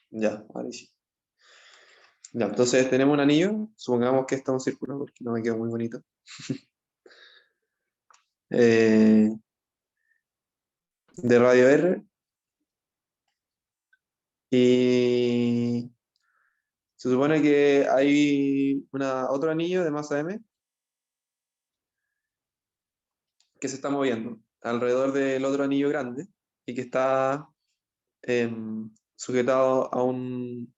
Ya, ahora sí. Ya, entonces tenemos un anillo, supongamos que esto es un círculo, porque no me quedó muy bonito. Eh, de radio R, y se supone que hay otro anillo de masa M que se está moviendo alrededor del otro anillo grande y que está sujetado a un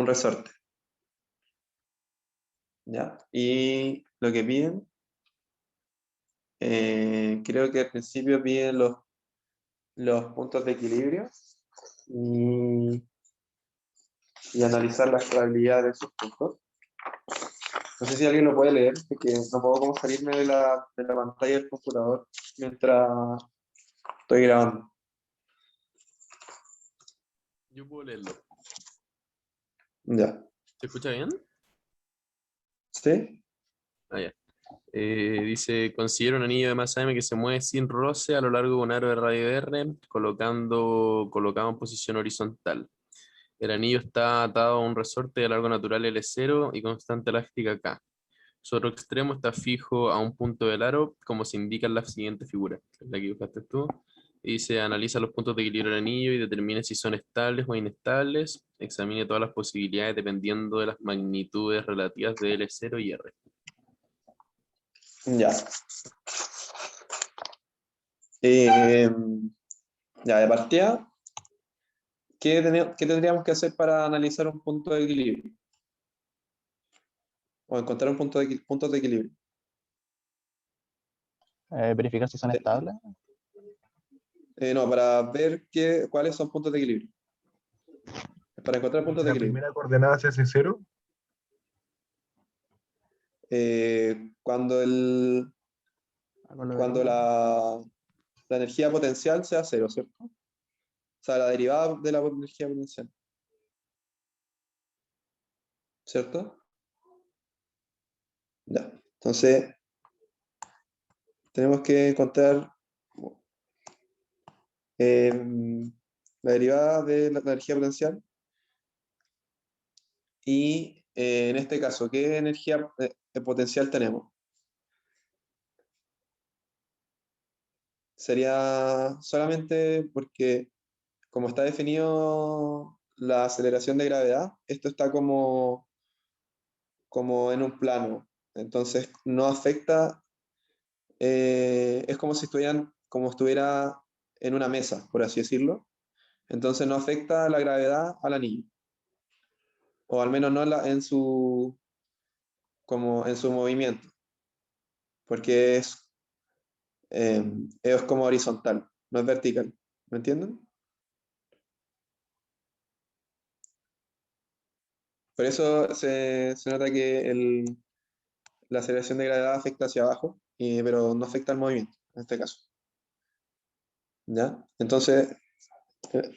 resorte. ¿Ya? Y lo que piden, creo que al principio piden los puntos de equilibrio y, y analizar la estabilidad de esos puntos. No sé si alguien lo puede leer, porque no puedo como salirme de la pantalla del computador mientras estoy grabando. Yo puedo leerlo. Ya. ¿Se escucha bien? ¿Sí? Ah, ya. Dice, considera un anillo de masa M que se mueve sin roce a lo largo de un aro de radio R, colocado en posición horizontal. El anillo está atado a un resorte de largo natural L0 y constante elástica K. Su otro extremo está fijo a un punto del aro, como se indica en la siguiente figura, que es la que dibujaste tú. Y dice, analiza los puntos de equilibrio del anillo y determine si son estables o inestables. Examine todas las posibilidades dependiendo de las magnitudes relativas de L0 y R. Ya. Eh, ya, de partida, ¿qué tendríamos que hacer para analizar un punto de equilibrio? O encontrar puntos de equilibrio. Verificar si son estables. No, para ver cuáles son puntos de equilibrio. Para encontrar puntos de La equilibrio. primera coordenada se hace 0. Cuando cuando la energía potencial sea cero, ¿cierto? O sea, la derivada de la energía potencial. ¿Cierto? Ya. Entonces, tenemos que encontrar la derivada de la energía potencial y en este caso, ¿qué energía potencial tenemos? Sería solamente porque, como está definido la aceleración de gravedad, esto está como en un plano. Entonces, no afecta, es como si como estuviera en una mesa, por así decirlo. Entonces, no afecta la gravedad al anillo. O al menos no como en su movimiento, porque es como horizontal, no es vertical. ¿Me entienden? Por eso se nota que la aceleración de gravedad afecta hacia abajo, pero no afecta al movimiento, en este caso. ¿Ya? Entonces,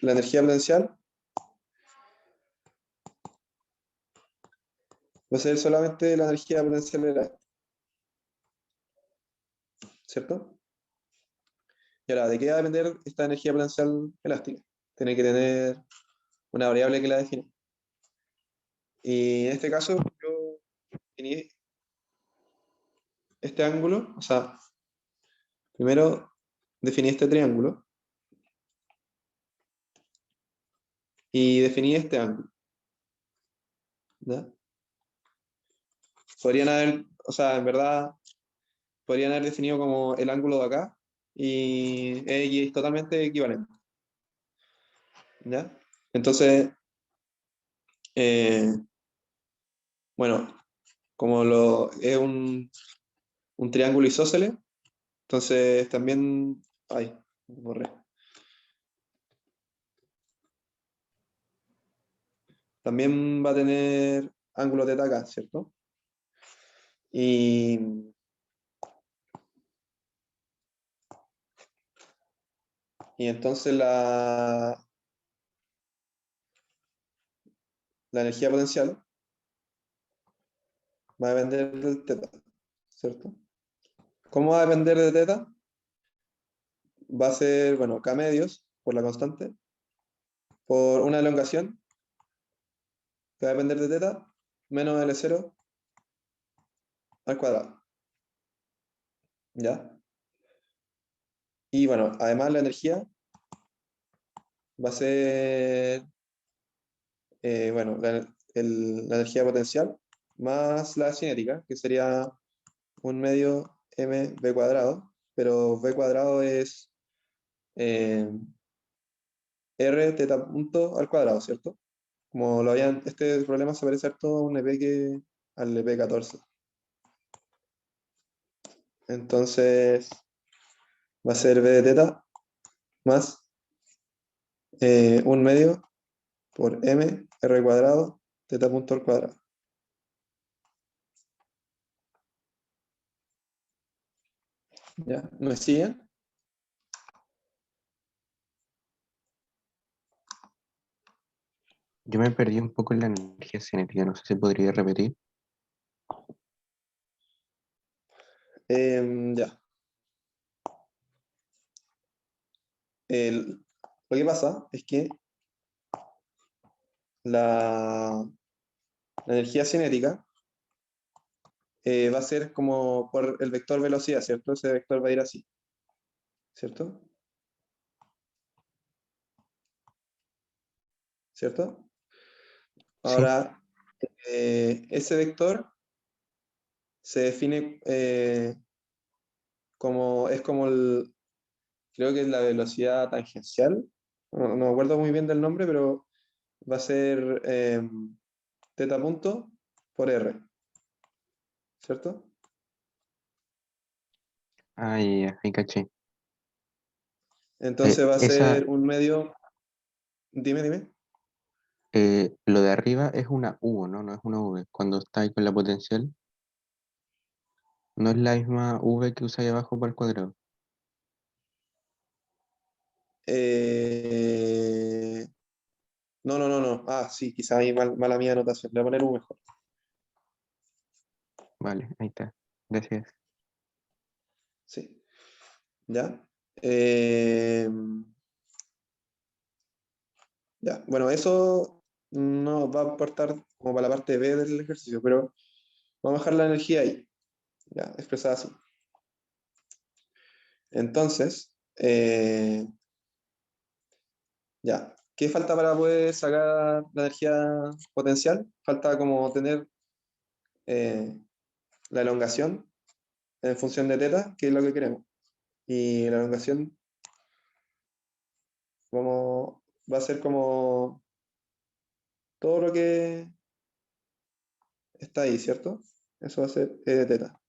la energía potencial va a ser solamente la energía potencial elástica, ¿cierto? Y ahora, ¿de qué va a depender esta energía potencial elástica? Tiene que tener una variable que la define. Y en este caso, yo definí este ángulo, o sea, primero definí este triángulo y definí este ángulo. ¿Ya? Podrían haber, o sea, en verdad, podrían haber definido como el ángulo de acá y es totalmente equivalente. ¿Ya? Entonces, eh, bueno, como es un triángulo isósceles, entonces también, ay, borré. También va a tener ángulo teta acá, ¿cierto? Y, y entonces la energía potencial va a depender del teta, ¿cierto? ¿Cómo va a depender de teta? Va a ser, bueno, K medios por la constante, por una elongación que va a depender de teta menos L0 al cuadrado. ¿Ya? Y bueno, además la energía va a ser, bueno, la energía potencial más la cinética, que sería un medio mv cuadrado, pero v cuadrado es eh, r teta punto al cuadrado, ¿cierto? Como lo habían, este problema se parece harto a un EP que al EP14. Entonces va a ser v de teta más un medio por m r cuadrado teta punto al cuadrado. ¿Ya? ¿Me siguen? Yo me perdí un poco en la energía cinética, no sé si podría repetir. Ya. Lo que pasa es que la energía cinética va a ser como por el vector velocidad, ¿cierto? Ese vector va a ir así, ¿cierto? ¿Cierto? Sí. Ahora, ese vector se define como, es como creo que es la velocidad tangencial, no me acuerdo muy bien del nombre, pero va a ser teta punto por r, ¿cierto? Ahí caché. Entonces va a Esa, ser un medio, dime. lo de arriba es una U, ¿no? No es una V. Cuando está ahí con la potencial, no es la misma V que usa ahí abajo para el cuadrado. Eh, no. Ah, sí, quizá ahí mala mía anotación. Le voy a poner un mejor. Vale, ahí está. Gracias. Sí, ¿ya? Eh, ya, bueno, eso no va a aportar como para la parte B del ejercicio, pero vamos a dejar la energía ahí, ya, expresada así. Entonces, ya, ¿qué falta para poder sacar la energía potencial? Falta como tener eh, la elongación en función de teta, que es lo que queremos. Y la elongación va a ser como todo lo que está ahí, ¿cierto? Eso va a ser E de teta.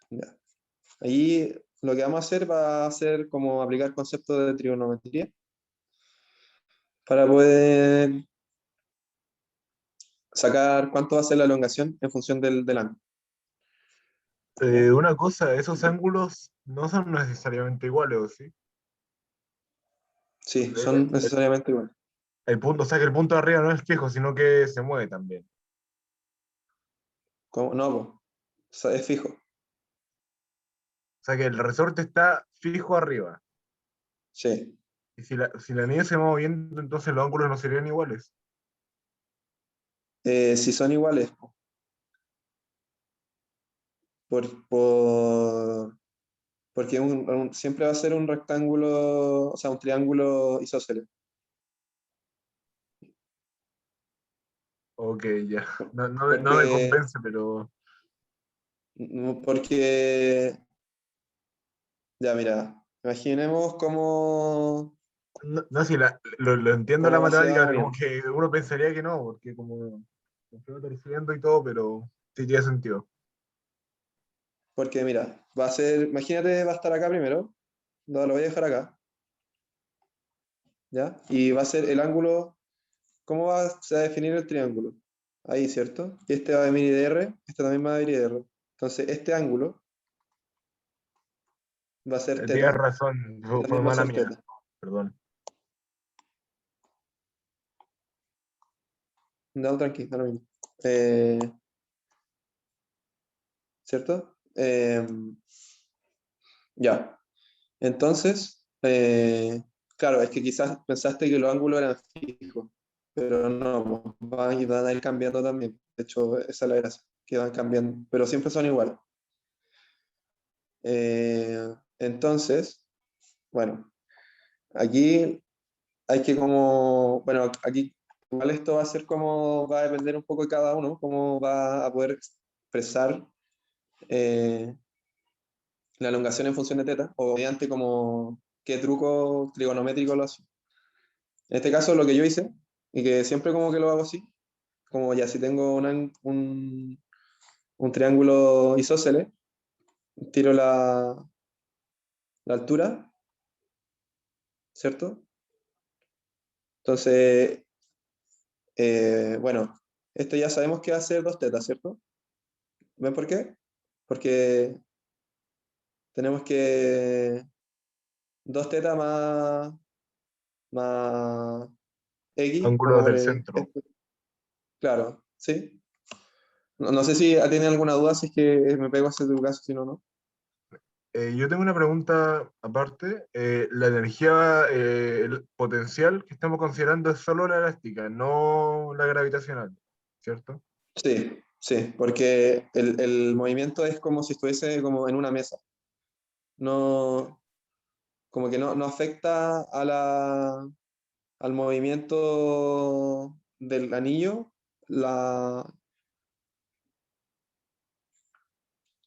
Ya. Ahí lo que vamos a hacer va a ser como aplicar conceptos de trigonometría para poder sacar cuánto va a ser la elongación en función del ángulo. ¿Ya? Una cosa, esos ángulos no son necesariamente iguales, ¿o sí? Sí, Porque son necesariamente iguales. el punto, o sea que el punto de arriba no es fijo, sino que se mueve también. No, po. O sea, es fijo. O sea que el resorte está fijo arriba. Sí. Y si la nieve se va moviendo, entonces los ángulos no serían iguales. Si son iguales, po. Porque siempre va a ser un rectángulo, o sea, un triángulo isósceles. Ok, ya. No me Porque, convence, pero. porque, ya mira, imaginemos No, si lo entiendo la cómo se va matemática, pero como moviendo. que uno pensaría que no, porque como se va torciendo y todo, pero sí tiene sentido. Porque mira, va a ser, imagínate, va a estar acá primero, no, lo voy a dejar acá, ¿ya? Y va a ser el ángulo, se va a definir el triángulo? Ahí, ¿cierto? Y este va a venir de R, este también va a venir de R. Entonces, este ángulo va a ser Tienes teta, razón, y fue también va a mala ser mía, teta. perdón. No, tranqui, no lo mismo. ¿Cierto? Ya. Entonces, Claro, es que quizás pensaste que los ángulos eran fijos, pero no, pues, van a ir cambiando también. De hecho, esa es la gracia, que van cambiando, pero siempre son iguales. Entonces, bueno, aquí hay que como, bueno, aquí igual esto va a ser como, va a depender un poco de cada uno, cómo va a poder expresar eh, la elongación en función de teta, o mediante como qué truco trigonométrico lo hace. En este caso, lo que yo hice, y que siempre como que lo hago así, como ya si tengo un triángulo isósceles, tiro la altura, ¿cierto? Entonces, bueno, esto ya sabemos que va a ser 2 tetas, ¿cierto? ¿Ven por qué? Porque tenemos que 2 tetas más x, Ángulos como del centro. claro, ¿sí? No sé si tiene alguna duda, si es que me pego a hacer tu caso, si no, no. Yo tengo una pregunta aparte. La energía el potencial que estamos considerando es solo la elástica, no la gravitacional, ¿cierto? Sí, sí, porque el movimiento es como si estuviese como en una mesa. No, como que no afecta al movimiento del anillo la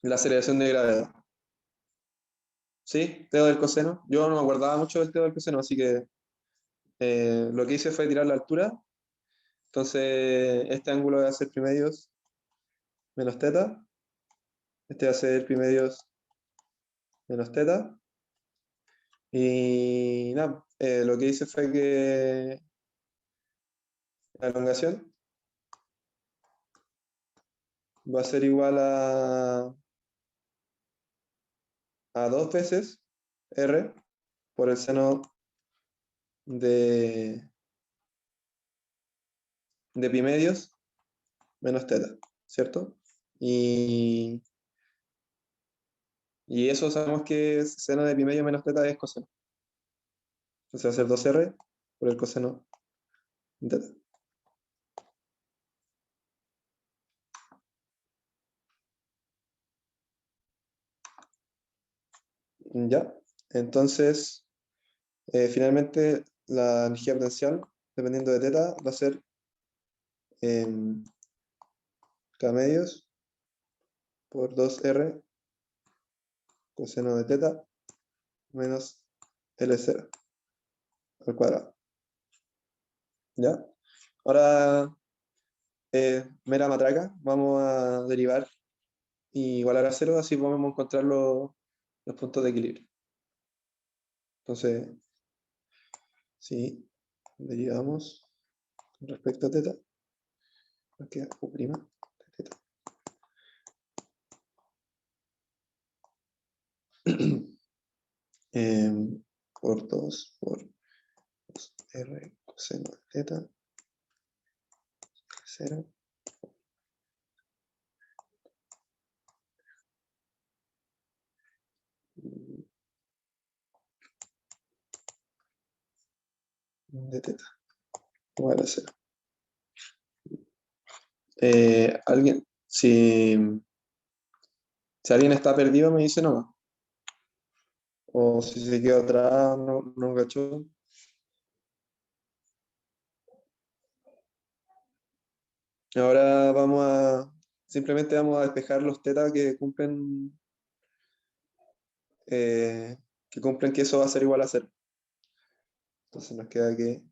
aceleración de gravedad. ¿Sí? Teodo del coseno. Yo no me acordaba mucho del teodo del coseno, así que lo que hice fue tirar la altura. Entonces, este ángulo va a ser pi medios menos teta. Este va a ser pi medios menos teta. Y nada, lo que hice fue que la elongación va a ser igual a 2 veces r por el seno de, de pi medios menos teta, ¿cierto? Y eso sabemos que seno de pi medio menos teta es coseno. Entonces va a ser 2r por el coseno de teta. ¿Ya? Entonces, finalmente, la energía potencial, dependiendo de teta, va a ser k medios por 2r coseno de teta menos L0 al cuadrado. ¿Ya? Ahora, mera matraca, vamos a derivar y igualar a 0, así podemos encontrar los puntos de equilibrio. Entonces, si derivamos con respecto a teta, nos queda U' de teta. Por 2 por 2r coseno de teta 0. De teta igual a 0. Alguien, si alguien está perdido, me dice no. O si se quedó atrás, no cachó. Ahora simplemente vamos a despejar los tetas eh, que cumplen que eso va a ser igual a 0. Entonces nos queda que,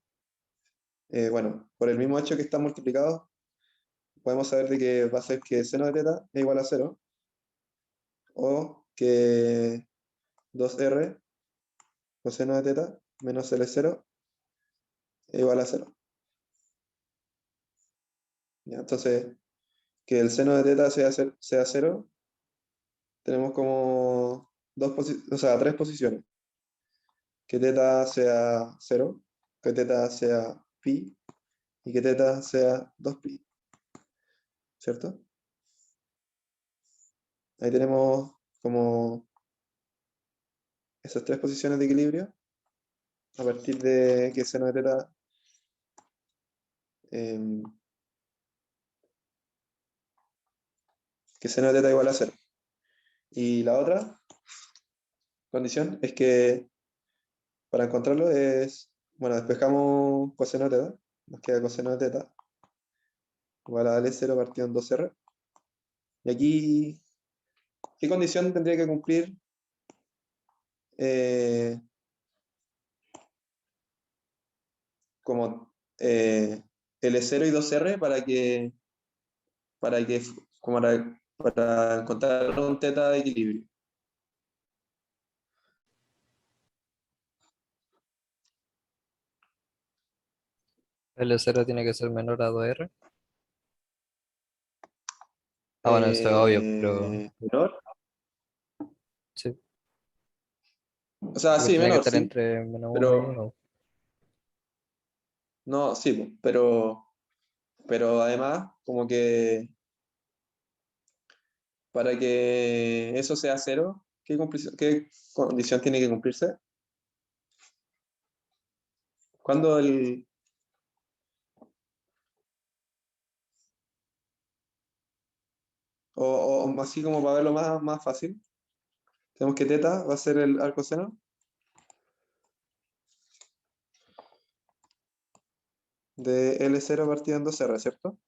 bueno, por el mismo hecho que están multiplicados, podemos saber de que va a ser que seno de teta es igual a 0, o que 2r coseno de teta menos L0 es igual a 0. ¿Ya? Entonces, que el seno de teta sea 0, tenemos como tres posiciones. Que teta sea 0, que teta sea pi y que teta sea 2pi, ¿cierto? Ahí tenemos como esas tres posiciones de equilibrio. a partir de que seno de teta que seno de teta igual a 0. Y la otra condición es que para encontrarlo es, bueno, despejamos coseno de teta, nos queda coseno de teta igual a L0 partido en 2R. Y aquí, ¿qué condición tendría que cumplir como L0 y 2R como para encontrar un teta de equilibrio? L0 tiene que ser menor a 2R. Ah, bueno, eso es obvio, pero Menor. sí, O sea, porque sí, tiene que menor, estar sí. entre -1 y Pero, 1. no, sí, po, pero además, como que para que eso sea 0, ¿qué condición tiene que cumplirse? Cuando el... O así como para verlo más fácil, tenemos que teta va a ser el arcoseno de L0 partido en 2R, ¿cierto?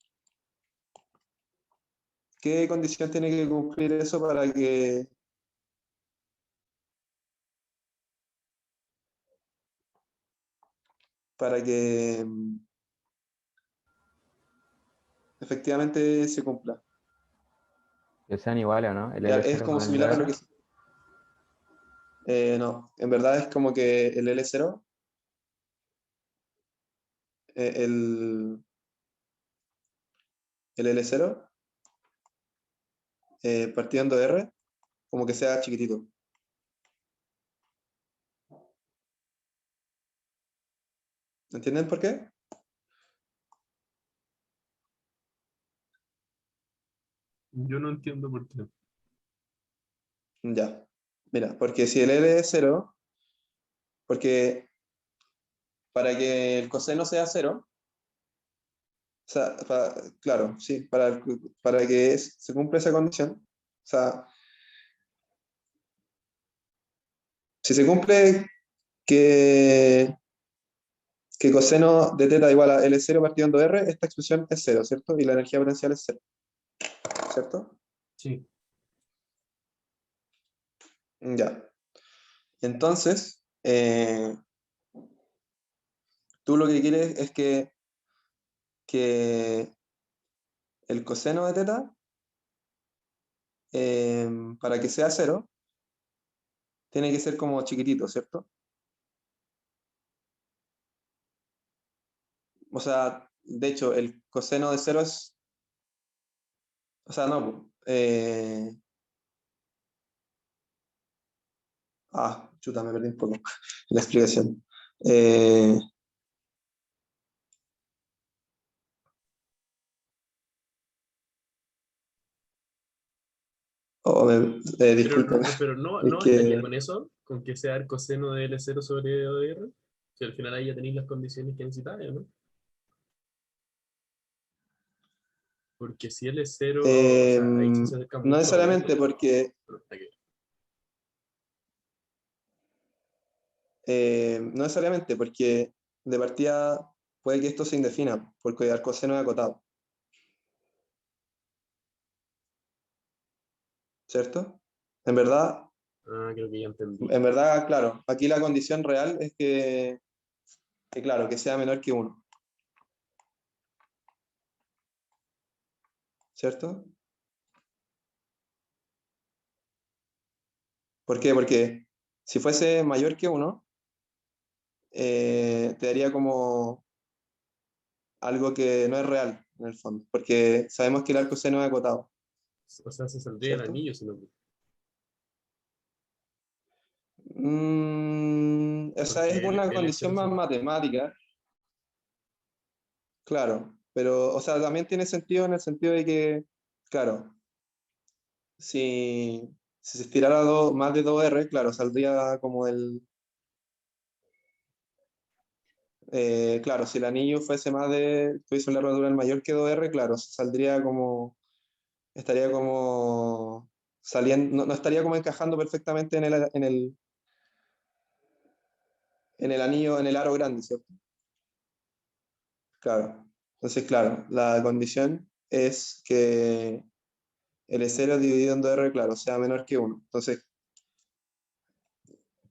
¿Qué condición tiene que cumplir eso para que efectivamente se cumpla? Que sean iguales, ¿o no? El Ya, es L0 como con el similar a lo que... 2R. no, en verdad es como que el L0, eh, el, el L0 partiendo de R, como que sea chiquitito. ¿Entienden por qué? Yo no entiendo por qué. Ya. Mira, porque si el L es 0, porque para que el coseno sea 0, o sea, claro, sí, para que se cumpla esa condición, o sea, si se cumple que, que coseno de teta igual a L0 partido en 2R, esta expresión es 0, ¿cierto? Y la energía potencial es 0, ¿cierto? Sí. Ya. Entonces, tú lo que quieres es que el coseno de teta, para que sea 0, tiene que ser como chiquitito, ¿cierto? O sea, de hecho, el coseno de 0 es... O sea, no. Chuta, me perdí un poco la explicación. Eh, Disculpen, Pero no, es no bastaría que... con eso, con que sea el coseno de L0 sobre OR, si al final ahí ya tenéis las condiciones que necesitáis, ¿no? Porque si L0, o sea, ahí sí se acerca no mucho a 1, necesariamente porque... no necesariamente porque de partida puede que esto se indefina, porque el coseno es acotado, ¿cierto? En verdad, Creo que ya entendí. claro, aquí la condición real es claro, que sea menor que 1, ¿cierto? ¿Por qué? Porque si fuese mayor que 1, te daría como algo que no es real, en el fondo, porque sabemos que el arco seno es acotado, O sea, se saldría el ¿cierto? anillo, si no. Esa Porque es una condición L0 más matemática, claro, pero, o sea, también tiene sentido en el sentido de que, claro, si se estirara más de 2R, claro, saldría como Claro, si el anillo fuese tuviese una herradura mayor que 2R, claro, saldría como, estaría como saliendo, no estaría como encajando perfectamente en el anillo, en el aro grande, ¿cierto? Claro. Entonces, claro, la condición es que el E0 dividido en 2R, claro, sea menor que 1. Entonces,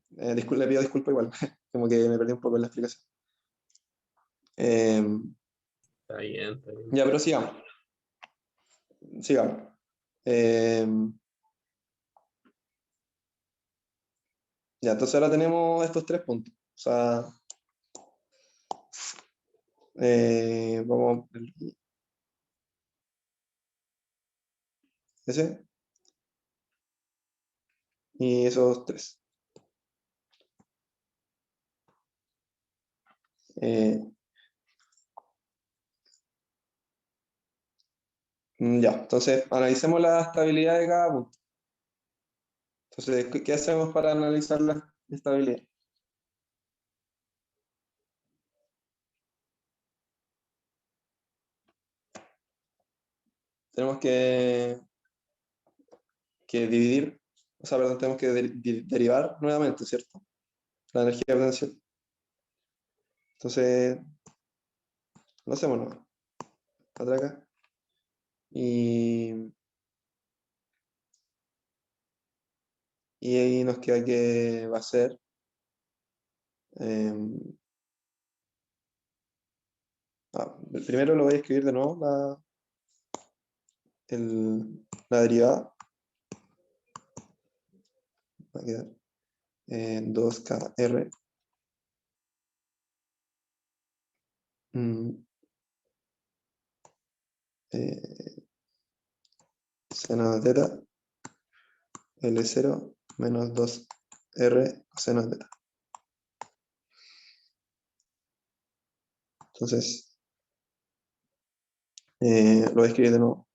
le pido disculpas igual, como que me perdí un poco en la explicación. Está bien, está bien. Ya, pero sigamos. Sigamos. Ya, entonces ahora tenemos estos 3 puntos. O sea, vamos a ese y esos 3. Ya, entonces analicemos la estabilidad de cada punto. Entonces, ¿qué hacemos para analizar la estabilidad? Tenemos que dividir, o sea, perdón, tenemos que derivar nuevamente, ¿cierto? La energía potencial. Entonces, lo hacemos nuevo. Acá. Y ahí nos queda que va a ser primero lo voy a escribir de nuevo, la derivada. Va a quedar 2KR seno de teta L0 menos 2R coseno de teta. Entonces, lo voy a escribir de nuevo.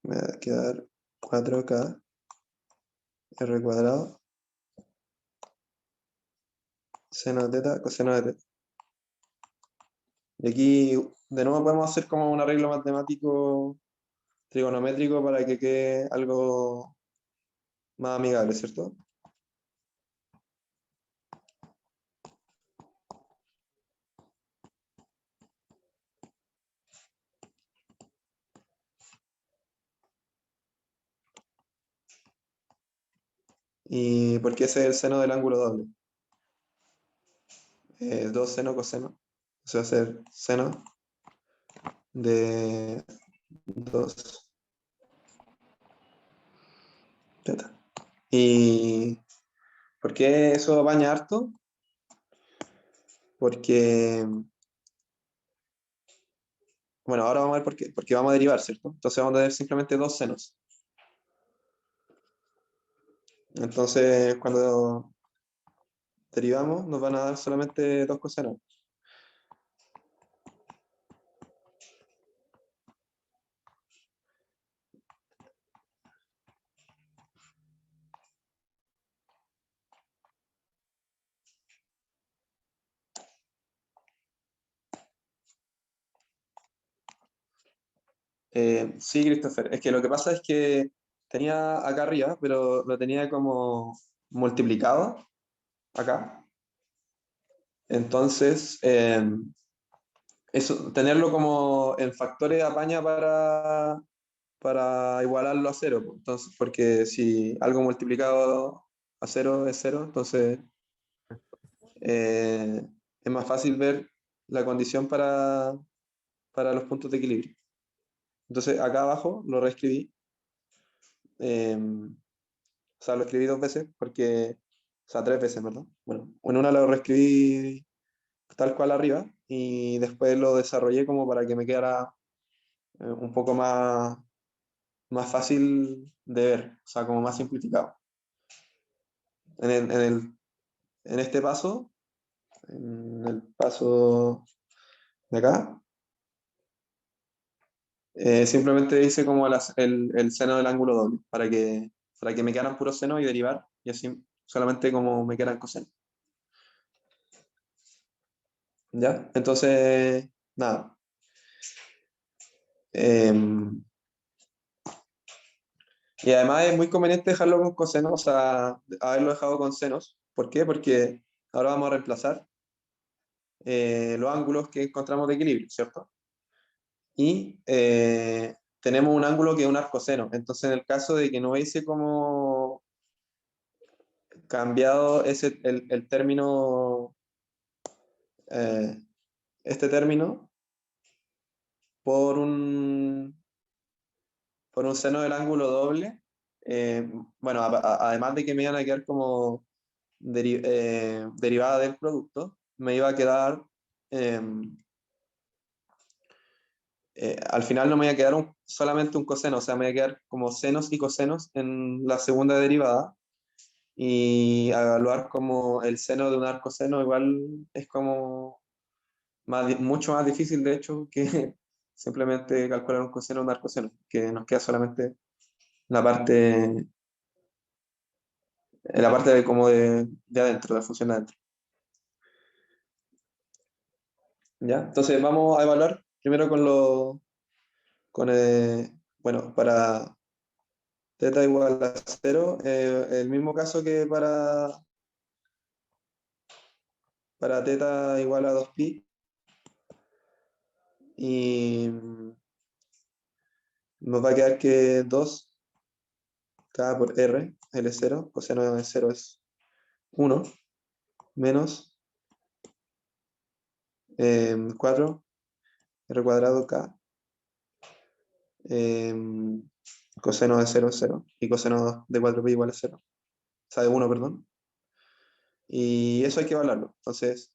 Me va a quedar 4K R cuadrado seno de teta coseno de teta. Y aquí de nuevo podemos hacer como un arreglo matemático trigonométrico para que quede algo más amigable, ¿cierto? Y porque ese es el seno del ángulo doble. 2 seno coseno. Eso va a ser seno de 2 teta. ¿Y por qué eso baña harto? Porque, bueno, ahora vamos a ver por qué. Porque vamos a derivar, ¿cierto? Entonces vamos a tener simplemente 2 senos. Entonces, cuando derivamos, nos van a dar solamente 2 cosenos. Sí, Christopher. Es que lo que pasa es que tenía acá arriba, pero lo tenía como multiplicado acá. Entonces, eso, tenerlo como en factores apaña para igualarlo a 0. Entonces, porque si algo multiplicado a 0 es 0, entonces es más fácil ver la condición para los puntos de equilibrio. Entonces, acá abajo lo reescribí. O sea, lo escribí 2 veces, o sea, 3 veces, ¿verdad? Bueno, en una lo reescribí tal cual arriba y después lo desarrollé como para que me quedara un poco más fácil de ver, o sea, como más simplificado. En, el- en, el- en este paso, en el paso de acá, Simplemente hice como el seno del ángulo doble, para que me quedaran puros senos y derivar, y así solamente como me quedan cosenos. ¿Ya? Entonces, nada. Y además es muy conveniente dejarlo con cosenos, o sea, haberlo dejado con senos. ¿Por qué? Porque ahora vamos a reemplazar los ángulos que encontramos de equilibrio, ¿cierto? Y tenemos un ángulo que es un arcoseno. Entonces, en el caso de que no hubiese como cambiado el término, eh, este término, por por un seno del ángulo doble, bueno, además de que me iban a quedar como derivada del producto, me iba a quedar, al final no me iba a quedar solamente un coseno, o sea, me iba a quedar como senos y cosenos en la segunda derivada, y evaluar como el seno de un arcoseno igual es como mucho más difícil, de hecho, que simplemente calcular un coseno o un arcoseno, que nos queda solamente la parte, la parte de como de adentro, de la función de adentro. ¿Ya? Entonces vamos a evaluar primero bueno, para teta igual a 0, el mismo caso que para teta igual a 2pi, y nos va a quedar que 2k por r, L0, coseno de 0 es 1, menos 4 r cuadrado k, coseno de 0 es 0, y coseno de 4pi igual a 0, o sea, de 1, perdón. Y eso hay que evaluarlo. Entonces,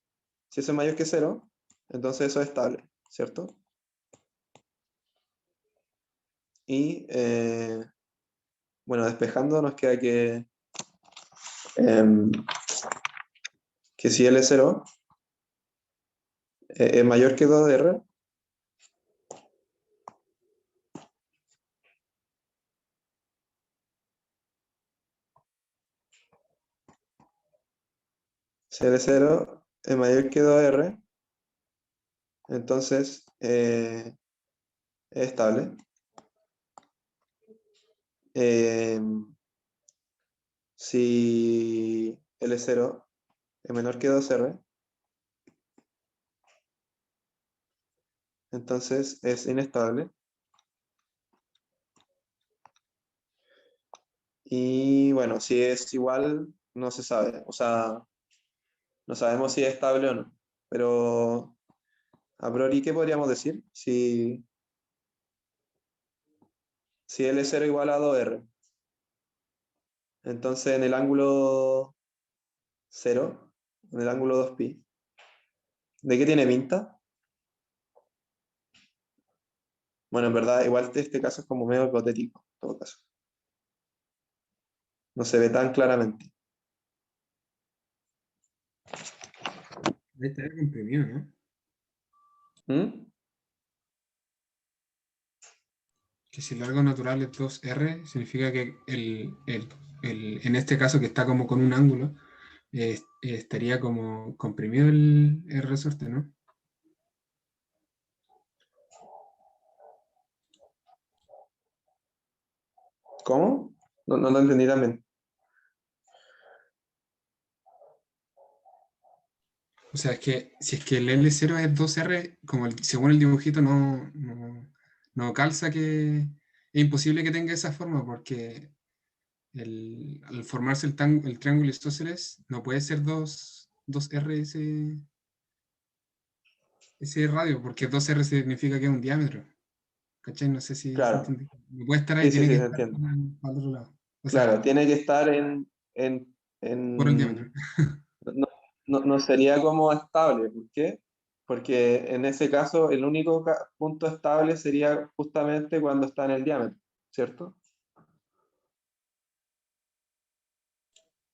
si eso es mayor que 0, entonces eso es estable, ¿cierto? Y bueno, despejando nos queda em, que si L0 es mayor que 2R, si L0 es mayor que 2R, entonces es estable. Si L0 es menor que 2R, entonces es inestable. Y bueno, si es igual, no se sabe. O sea, no sabemos si es estable o no. Pero a priori, ¿qué podríamos decir? Si L0 igual a 2R, entonces en el ángulo 0, en el ángulo 2pi, ¿de qué tiene pinta? Bueno, en verdad, igual este caso es como medio hipotético, en todo caso. No se ve tan claramente. Ahí está comprimido, ¿no? ¿Mm? Que si el largo natural es 2R, significa que en este caso que está como con un ángulo, estaría como comprimido el resorte, ¿no? ¿Cómo? No lo entendí también. O sea, es que si es que el L0 es 2R, como según el dibujito no calza, que es imposible que tenga esa forma, porque al formarse el triángulo isósceles no puede ser 2R ese radio, porque 2R significa que es un diámetro. ¿Cachai? No sé si se Claro. entiende. No puede estar ahí, Sí, sí, tiene sí, que se estar entiende. para el otro lado. O Claro, sea, tiene que estar por el diámetro. no, no sería como estable. ¿Por qué? Porque en ese caso el único punto estable sería justamente cuando está en el diámetro, ¿cierto?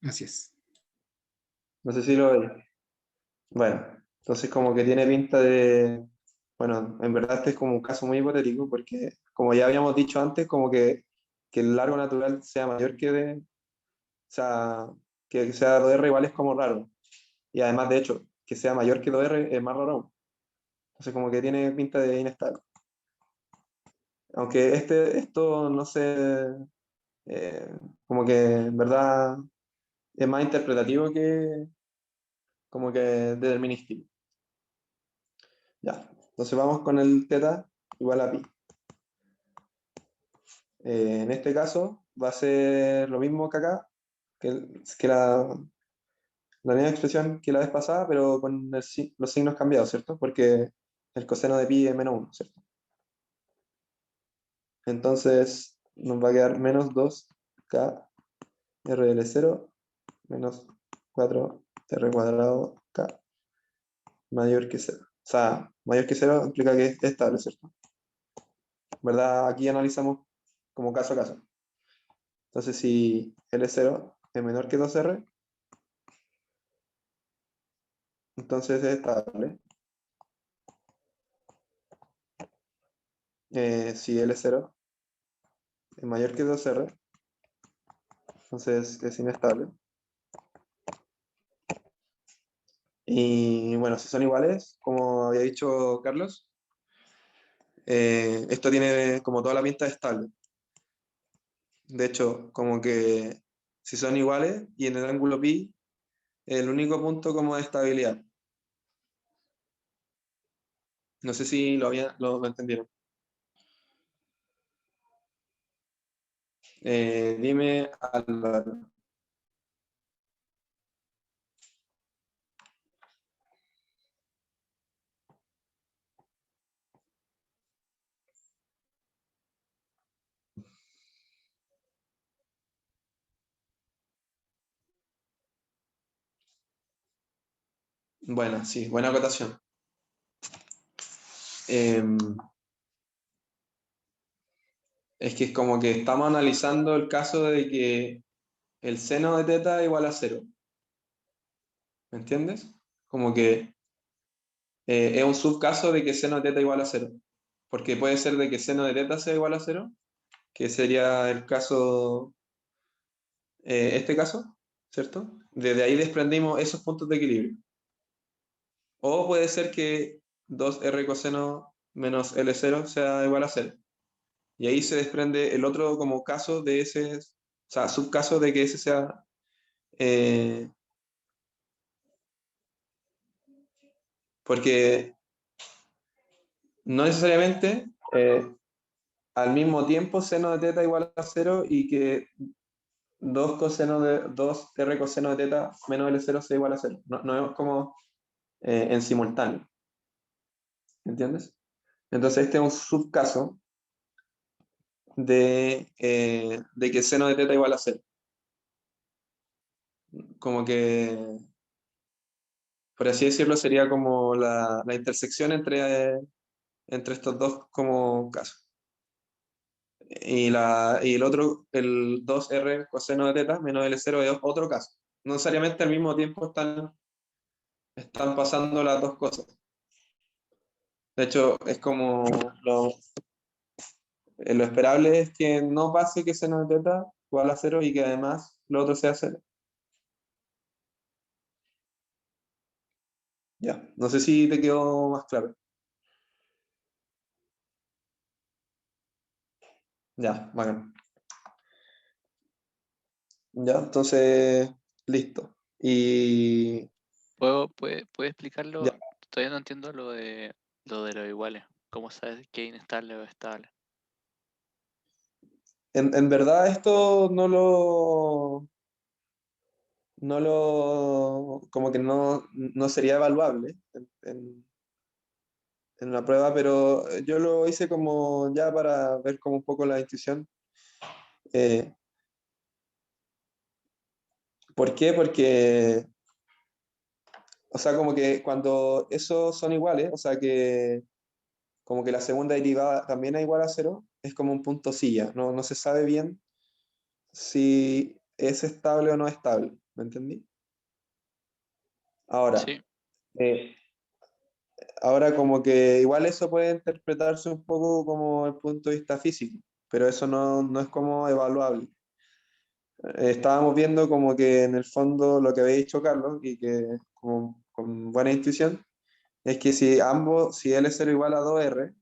Así es. No sé si lo veis. Bueno, entonces como que tiene pinta bueno, en verdad este es como un caso muy hipotético porque, como ya habíamos dicho antes, como que el largo natural sea mayor o sea, que sea 2R igual es como raro. Y además, de hecho, que sea mayor que 2R es más raro aún. Entonces como que tiene pinta de inestable. Aunque esto no sé, eh, como que en verdad es más interpretativo que como que determinístico. Ya, entonces vamos con el teta igual a pi. En este caso va a ser lo mismo que acá, que la misma expresión que la vez pasada, pero con los signos cambiados, ¿cierto? Porque el coseno de pi es menos 1, ¿cierto? Entonces nos va a quedar menos 2k r de 0 menos 4r cuadrado k mayor que 0. O sea, mayor que 0 implica que es estable, ¿cierto? ¿Verdad? Aquí analizamos como caso a caso. Entonces, si L0 es menor que 2R, entonces es estable. Si L0 es mayor que 2R, entonces es inestable. Y bueno, si son iguales, como había dicho Carlos, esto tiene como toda la pinta de estable. De hecho, como que si son iguales y en el ángulo pi, el único punto como de estabilidad. No sé si lo entendieron. Dime, Álvaro. Bueno, sí, buena acotación. Em, es que es como que estamos analizando el caso de que el seno de teta es igual a 0. ¿Me entiendes? Como que es un subcaso de que seno de teta igual a 0. Porque puede ser de que seno de teta sea igual a 0, que sería el caso, este caso, ¿cierto? Desde ahí desprendimos esos puntos de equilibrio. O puede ser que 2R coseno menos L0 sea igual a 0. Y ahí se desprende el otro como caso de ese, o sea, subcaso de que ese sea, eh, porque no necesariamente al mismo tiempo seno de teta igual a 0 y que 2R coseno de teta menos L0 sea igual a 0. No es como en simultáneo. ¿Entiendes? Entonces este es un subcaso de que seno de teta igual a 0. Como que, por así decirlo, sería como la intersección entre estos dos como casos. Y el otro, el 2R coseno de teta menos L0 es otro caso. No necesariamente al mismo tiempo están pasando las dos cosas. De hecho, es como lo esperable es que no pase que seno de teta igual a 0 y que además lo otro sea 0. Ya, no sé si te quedó más claro. Ya, bacán. Ya, entonces, listo. Y ¿Puede explicarlo? ya, Todavía no entiendo lo de los iguales. ¿Cómo sabes qué es inestable o estable? en verdad esto como que no sería evaluable en la prueba, pero yo lo hice como ya para ver como un poco la intuición. Eh, ¿Por qué? Porque, o sea, como que cuando esos son iguales, o sea, que como que la segunda derivada también es igual a 0, es como un punto silla, no se sabe bien si es estable o no estable, ¿me entendí? Ahora, Sí, eh, ahora como que igual eso puede interpretarse un poco como el punto de vista físico, pero eso no es como evaluable. Estábamos viendo como que en el fondo lo que había dicho Carlos, y que como, con buena intuición, es que si ambos, si L0 igual a 2R,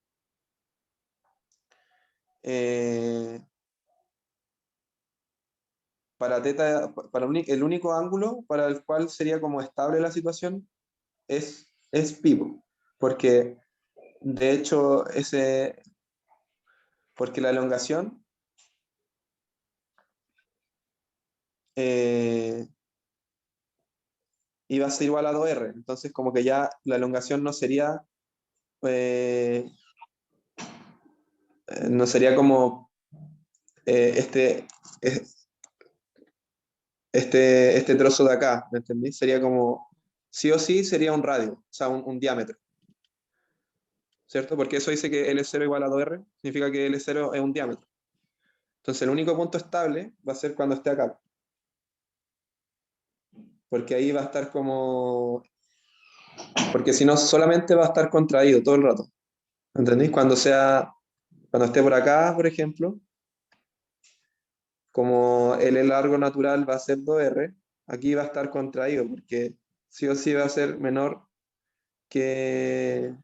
para teta, el único ángulo para el cual sería como estable la situación es pi, po, porque de hecho porque la elongación eh, iba a ser igual a 2R, entonces como que ya la elongación eh, no sería como este, este trozo de acá, ¿me entendí? Sería como, sí o sí sería un radio, o sea, un diámetro, ¿cierto? Porque eso dice que L0 igual a 2R, significa que L0 es un diámetro. Entonces el único punto estable va a ser cuando esté acá, porque ahí va a estar como, porque si no solamente va a estar contraído todo el rato, ¿entendéis? Cuando esté por acá, por ejemplo, como L largo natural va a ser 2R, aquí va a estar contraído, porque sí o sí va a ser menor que,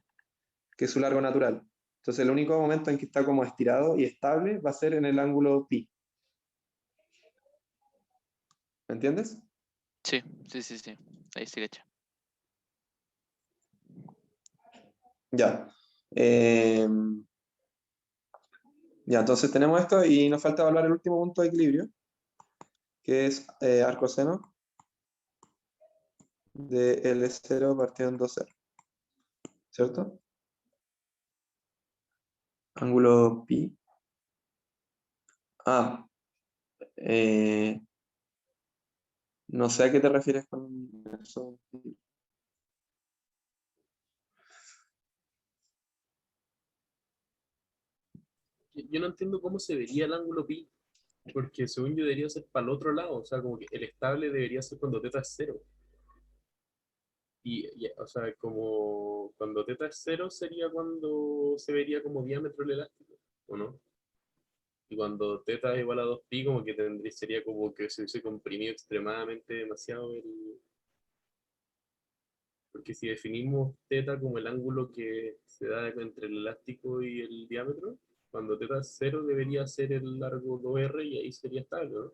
que su largo natural. Entonces el único momento en que está como estirado y estable va a ser en el ángulo pi. ¿Me entiendes? Sí, sí, sí, sí. Ahí sí, cacho. Ya. Ya, entonces tenemos esto y nos falta evaluar el último punto de equilibrio, que es arcoseno de L0 partido en 2R, ¿cierto? Ángulo pi. Ah, eh, no sé a qué te refieres con eso. Yo no entiendo cómo se vería el ángulo pi, porque según yo debería ser para el otro lado, o sea, como que el estable debería ser cuando teta es cero. O sea, como cuando teta es cero sería cuando se vería como diámetro el elástico, ¿o no? Y cuando teta es igual a 2pi, como que sería como que se hubiese comprimido extremadamente demasiado el... Porque si definimos teta como el ángulo que se da entre el elástico y el diámetro, cuando teta es cero debería ser el largo 2R y ahí sería estable, ¿no?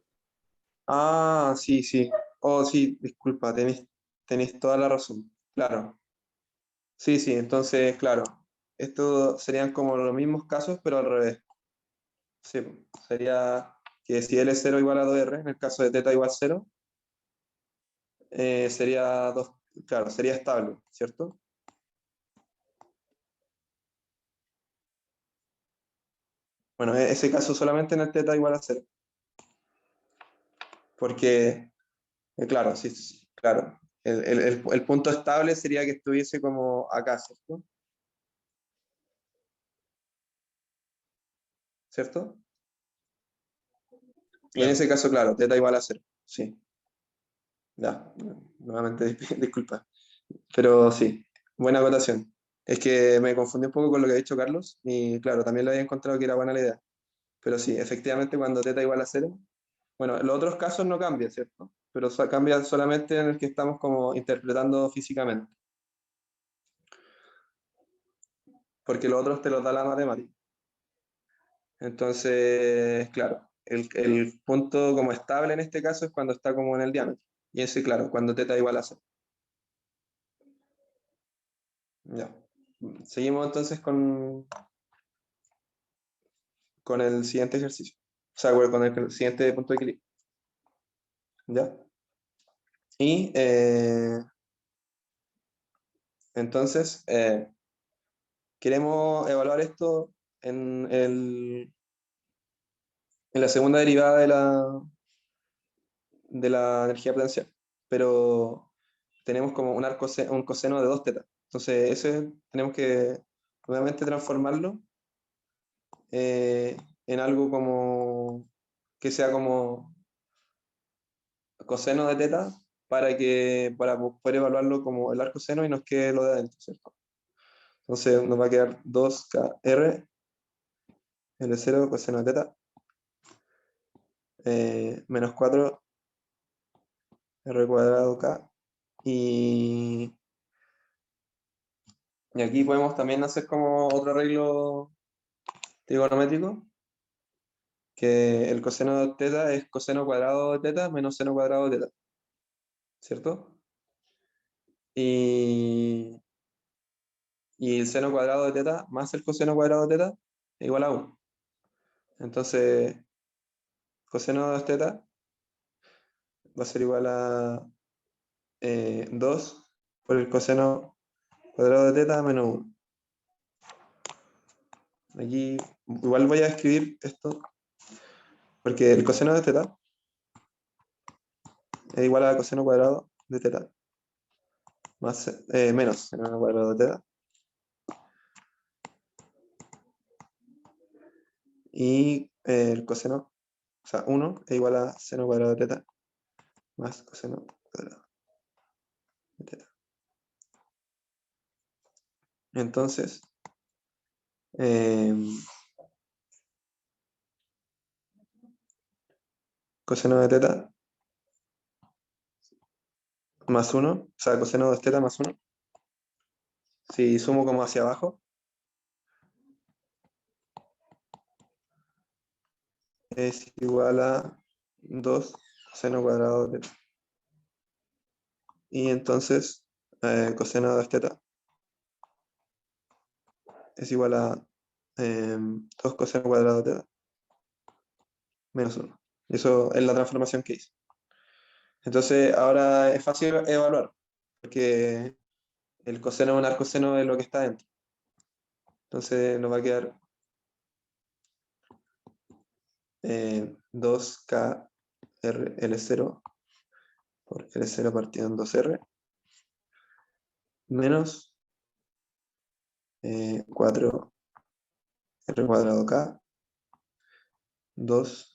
Ah, sí, sí. Oh, sí, disculpa, tenéis toda la razón. Claro. Sí, sí, entonces, claro. Estos serían como los mismos casos, pero al revés. Sí, sería que si L es 0 igual a 2R, en el caso de teta igual 0, sería 2, claro, sería estable, ¿cierto? Bueno, ese caso solamente en el teta igual a 0. Porque, claro, sí, sí, claro. El punto estable sería que estuviese como acá, ¿cierto? ¿Cierto? Y en Claro. ese caso, claro, teta igual a 0. Sí, ya, nuevamente disculpa. Pero sí, buena acotación. Es que me confundí un poco con lo que ha dicho Carlos y claro, también lo había encontrado que era buena la idea. Pero sí, efectivamente cuando teta igual a 0, bueno, en los otros casos no cambia, ¿cierto? Pero cambia solamente en el que estamos como interpretando físicamente, porque los otros te los da la matemática. Entonces, claro, el punto como estable en este caso es cuando está como en el diámetro. Y ese, claro, cuando teta igual a 0. Ya. Seguimos entonces con el siguiente ejercicio. O sea, bueno, con el siguiente punto de equilibrio. ¿Ya? Y entonces queremos evaluar esto en la segunda derivada de la energía potencial. Pero tenemos como un coseno de 2 tetas. Entonces, ese tenemos que nuevamente transformarlo en algo como que sea como coseno de teta para poder evaluarlo como el arco seno y nos quede lo de adentro, ¿cierto? Entonces nos va a quedar 2kr L0 coseno de teta menos 4 r cuadrado k. Y aquí podemos también hacer como otro arreglo trigonométrico, que el coseno de teta es coseno cuadrado de teta menos seno cuadrado de teta, ¿cierto? Y el seno cuadrado de teta más el coseno cuadrado de teta es igual a 1. Entonces, coseno de teta va a ser igual a 2 por el coseno cuadrado de teta menos 1. Aquí igual voy a escribir esto, porque el coseno de teta es igual a coseno cuadrado de teta más, menos seno cuadrado de teta. Y el coseno, o sea, 1 es igual a seno cuadrado de teta más coseno cuadrado de teta. Entonces, coseno de teta más 1, o sea, coseno de teta más 1. Si sumo como hacia abajo, es igual a 2 seno cuadrado de teta. Y entonces, coseno de teta es igual a 2 coseno cuadrado de teta menos 1. Y eso es la transformación que hice. Entonces, ahora es fácil evaluar, porque el coseno más arcoseno es lo que está dentro. Entonces, nos va a quedar 2k r L0 por L0 partido en 2r menos 4r cuadrado k 2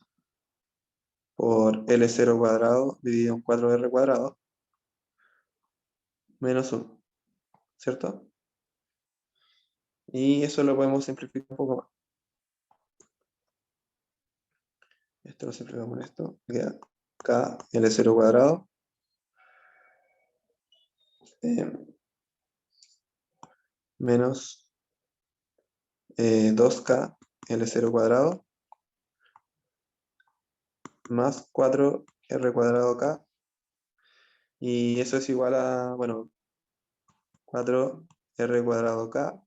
por L0 cuadrado dividido en 4r cuadrado menos 1, ¿cierto? Y eso lo podemos simplificar un poco más. Esto lo simplificamos con esto, queda k L0 cuadrado menos 2k L0 cuadrado más 4r cuadrado k, y eso es igual a, bueno, 4r cuadrado k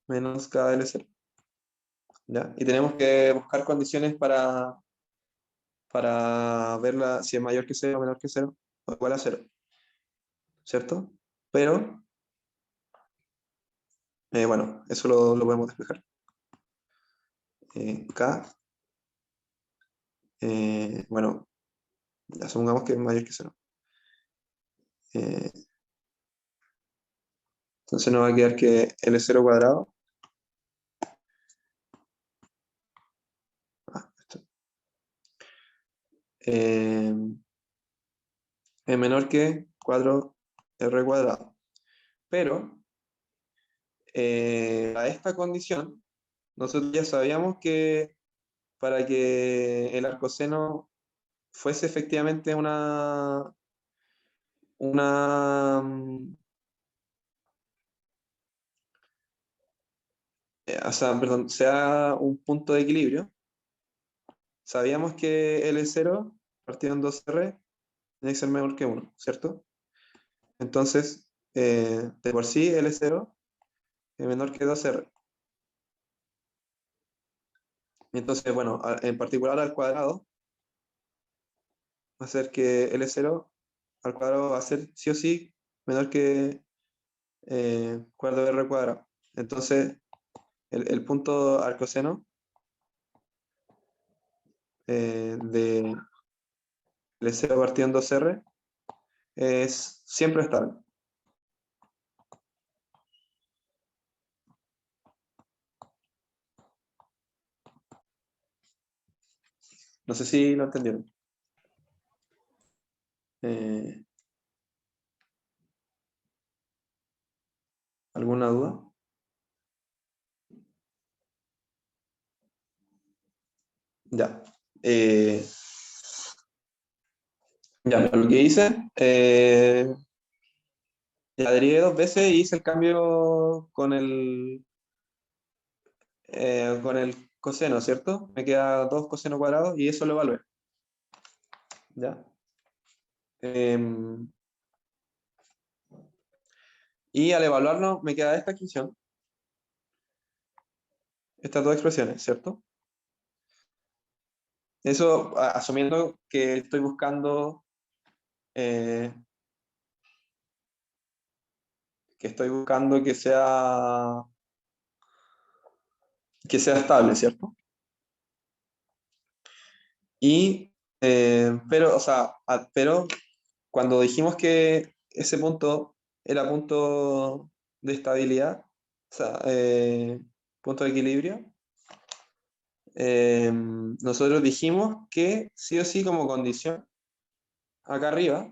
menos k L0. ¿Ya? Y tenemos que buscar condiciones para verla si es mayor que 0, menor que 0, o igual a 0, ¿cierto? Pero, bueno, eso lo podemos despejar. K, bueno, asumamos que es mayor que 0. Entonces nos va a quedar que L0 cuadrado esto, es menor que 4r cuadrado. Pero, a esta condición, nosotros ya sabíamos que para que el arcoseno fuese efectivamente o sea, perdón, sea un punto de equilibrio, sabíamos que L0 partido en 2R tiene que ser menor que 1, ¿cierto? Entonces, de por sí L0 es menor que 2R. Entonces, bueno, en particular al cuadrado, va a ser que L0 al cuadrado va a ser sí o sí menor que cuadrado de R cuadrado. Entonces, el punto arcoseno de L0 partido en 2R es siempre estable. No sé si lo entendieron. ¿Alguna duda? Ya. Ya, pero lo que hice, ya derivé dos veces y hice el cambio con el coseno, ¿cierto? Me queda 2 coseno cuadrados y eso lo evalué. ¿Ya? Y al evaluarlo me queda esta expresión, estas dos expresiones, ¿cierto? Eso asumiendo que estoy buscando que sea estable, ¿cierto? Y, pero, o sea, pero cuando dijimos que ese punto era punto de estabilidad, o sea, punto de equilibrio, nosotros dijimos que sí o sí como condición, acá arriba,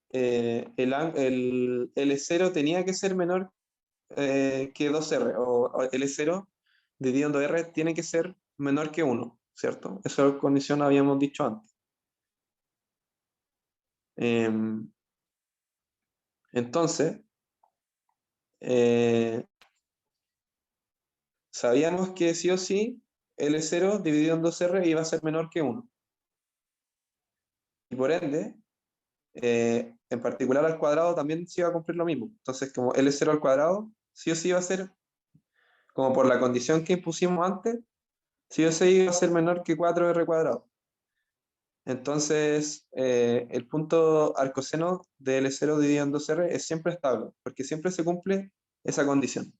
el L0 tenía que ser menor que 2R, o L0 dividido en 2R tiene que ser menor que 1, ¿cierto? Esa condición habíamos dicho antes. Entonces, sabíamos que sí o sí L0 dividido en 2R iba a ser menor que 1. Y por ende, en particular al cuadrado también se iba a cumplir lo mismo. Entonces, como L0 al cuadrado, sí o sí iba a ser, como por la condición que impusimos antes, sí o sí iba a ser menor que 4R cuadrado. Entonces, el punto arcoseno de L0 dividido en 2R es siempre estable, porque siempre se cumple esa condición,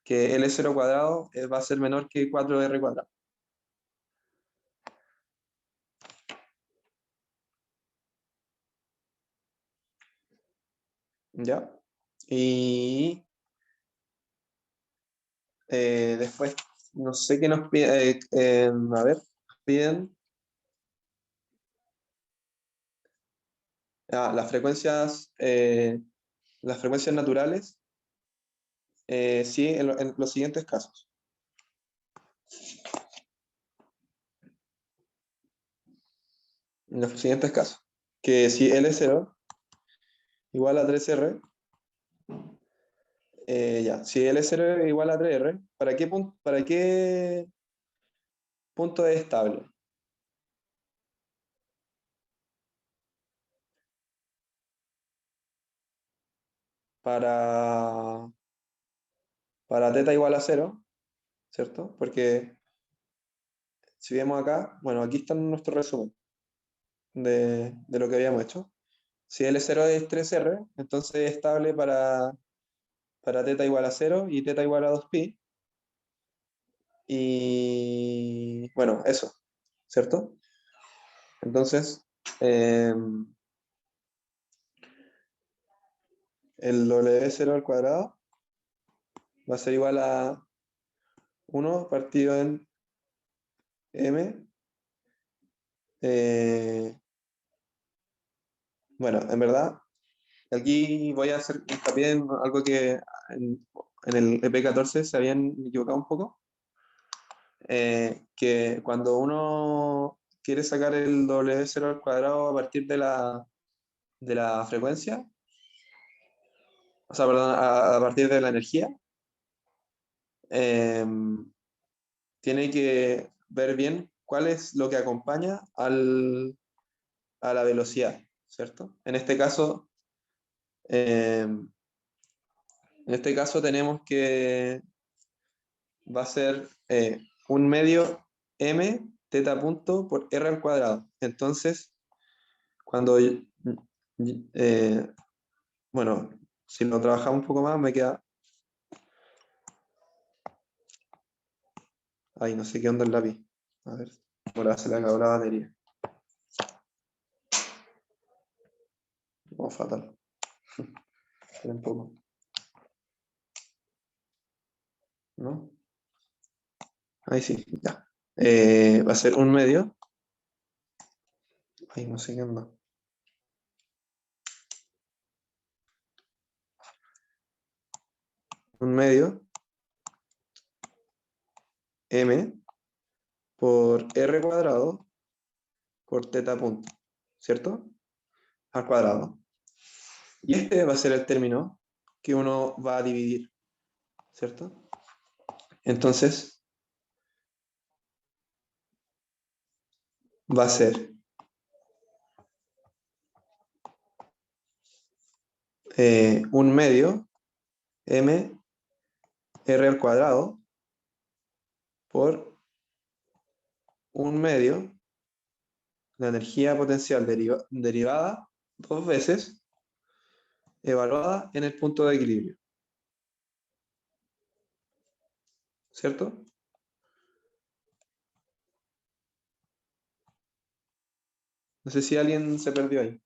que L0 cuadrado va a ser menor que 4R cuadrado. ¿Ya? Y después, no sé qué nos piden, a ver, piden las frecuencias naturales, sí, en los siguientes casos. En los siguientes casos. Que si L0 igual a 3R, ya, si L0 es igual a 3R, para qué punto es estable? Para, para teta igual a 0, ¿cierto? Porque si vemos acá, bueno, aquí está nuestro resumen de lo que habíamos hecho. Si L0 es 3R, entonces es estable para teta igual a 0 y teta igual a 2pi. Y bueno, eso, ¿cierto? Entonces, el W0 al cuadrado va a ser igual a 1 partido en m. Bueno, en verdad, aquí voy a hacer hincapié en algo que en el EP14 se habían equivocado un poco, que cuando uno quiere sacar el W0 al cuadrado a partir de la frecuencia, o sea, perdón, a partir de la energía, tiene que ver bien cuál es lo que acompaña a la velocidad, ¿cierto? En este caso tenemos que va a ser un medio m teta punto por r al cuadrado. Entonces, cuando, bueno, si lo trabajamos un poco más, me queda, ay, no sé qué onda el lápiz. A ver, ahora se le acabó la batería. Oh, fatal. Espera un poco. ¿No? Ahí sí, ya. Va a ser un medio. Ay, no sé qué onda. Un medio m por r cuadrado por teta punto, ¿cierto? Al cuadrado. Y este va a ser el término que uno va a dividir, ¿cierto? Entonces, va a ser un medio m r al cuadrado por un medio la energía potencial derivada dos veces evaluada en el punto de equilibrio, ¿cierto? No sé si alguien se perdió ahí.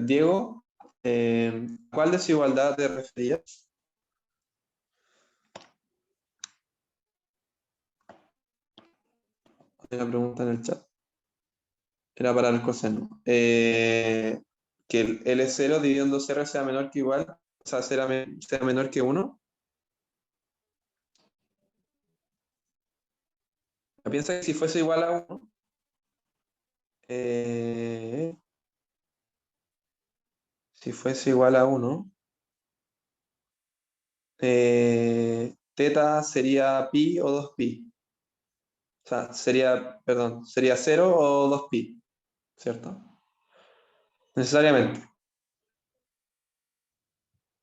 Diego, ¿cuál desigualdad te referías? Hay una pregunta en el chat. Era para el coseno. Que el L0 dividido en 2R sea menor que igual, o sea, sea menor que 1. Piensa que si fuese igual a 1, si fuese igual a 1, teta sería pi o 2pi. O sea, sería 0 o 2pi, ¿cierto? Necesariamente.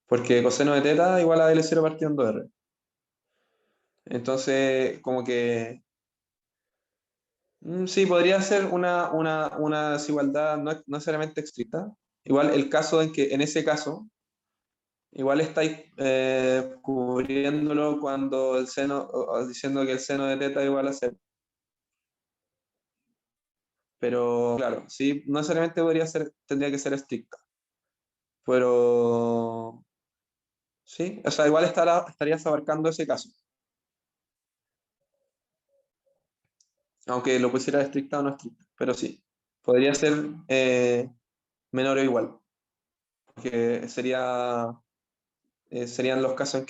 Porque coseno de teta igual a L0 partido en 2R. Entonces, como que sí, podría ser una desigualdad no necesariamente estricta. Igual el caso en que, en ese caso, igual estáis cubriéndolo cuando el seno, o diciendo que el seno de teta es igual a 0. Pero claro, sí, no necesariamente tendría que ser estricta. Pero sí, o sea, igual estarías abarcando ese caso. Aunque lo pusiera estricta o no estricta. Pero sí, podría ser menor o igual. Porque serían los casos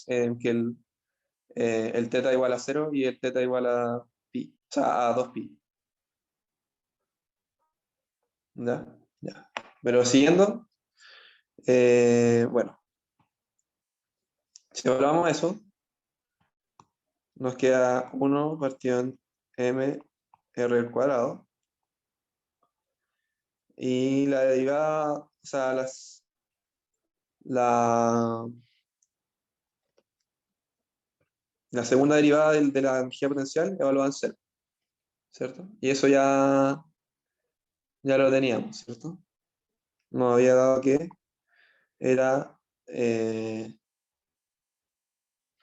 en que el teta igual a 0 y el teta igual a pi, o sea, a 2pi. ¿Ya? Ya. Pero siguiendo, bueno, si evaluamos eso, nos queda 1 partido en m r al cuadrado. Y la derivada, o sea, la segunda derivada de la energía potencial evaluada en 0, ¿cierto? Y eso ya lo teníamos, ¿cierto? Nos había dado que era,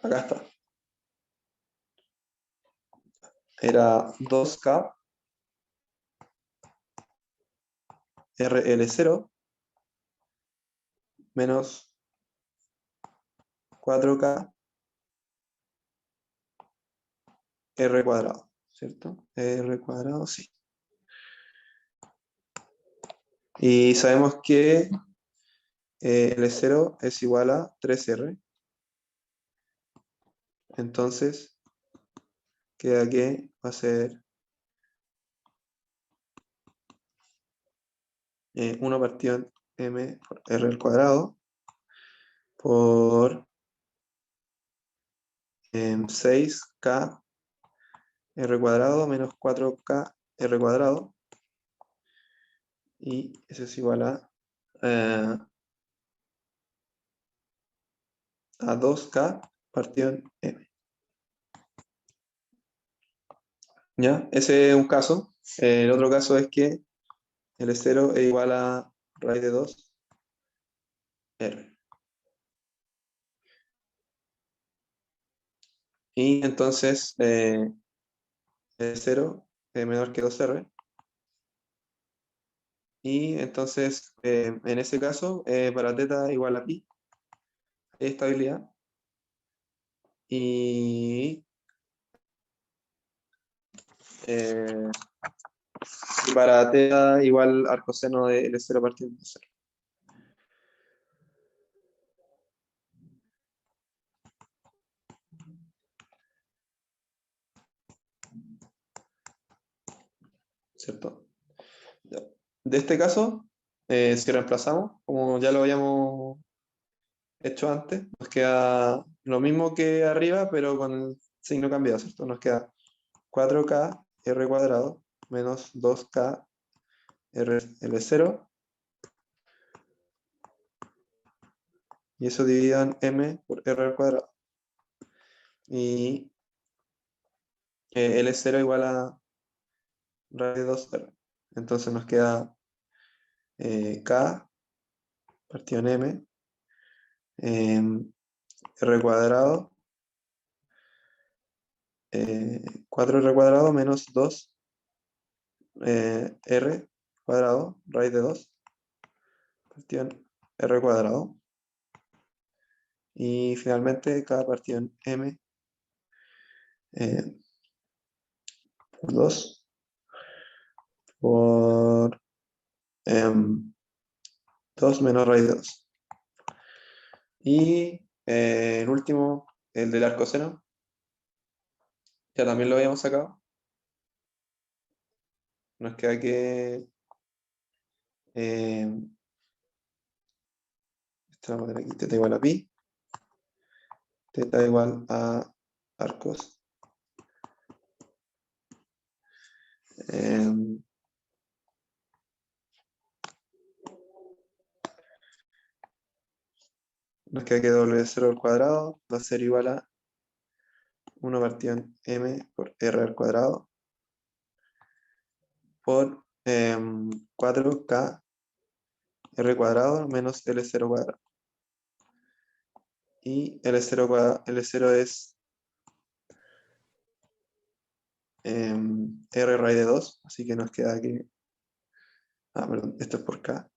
acá está, era 2K RL0 menos 4K R cuadrado, ¿cierto? R cuadrado, sí. Y sabemos que L0 es igual a 3R. Entonces, queda que va a ser 1 partido en M por R al cuadrado por 6K R cuadrado menos 4K R cuadrado. Y eso es igual a 2K partido en M. ¿Ya? Ese es un caso. El otro caso es que L0 es igual a raíz de 2 R. Y entonces L0 es menor que 2R. Y entonces en ese caso para teta igual a pi, hay estabilidad. Y Eh, y para θ igual al coseno de L0 partiendo de 0. ¿Cierto? Ya. De este caso, si reemplazamos, como ya lo habíamos hecho antes, nos queda lo mismo que arriba, pero con el signo cambiado, ¿cierto? Nos queda 4k r cuadrado menos 2k r L0, y eso dividido en m por r al cuadrado. Y L0 igual a raíz de 2r. Entonces nos queda k partido en m, r cuadrado, 4r cuadrado menos 2 r cuadrado, raíz de 2, partido en r cuadrado. Y finalmente k partido en m por 2 por 2 menos raíz de 2. Y el último, el del arcoseno, ya también lo habíamos sacado. Nos queda que esta la vamos a poner aquí, θ igual a pi, θ igual a arcos. Nos queda que W0 al cuadrado va a ser igual a 1 partido en m por r al cuadrado por 4k r cuadrado menos L0 cuadrado. Y L0 es r raíz de 2, así que nos queda que... Ah, perdón, esto es por k.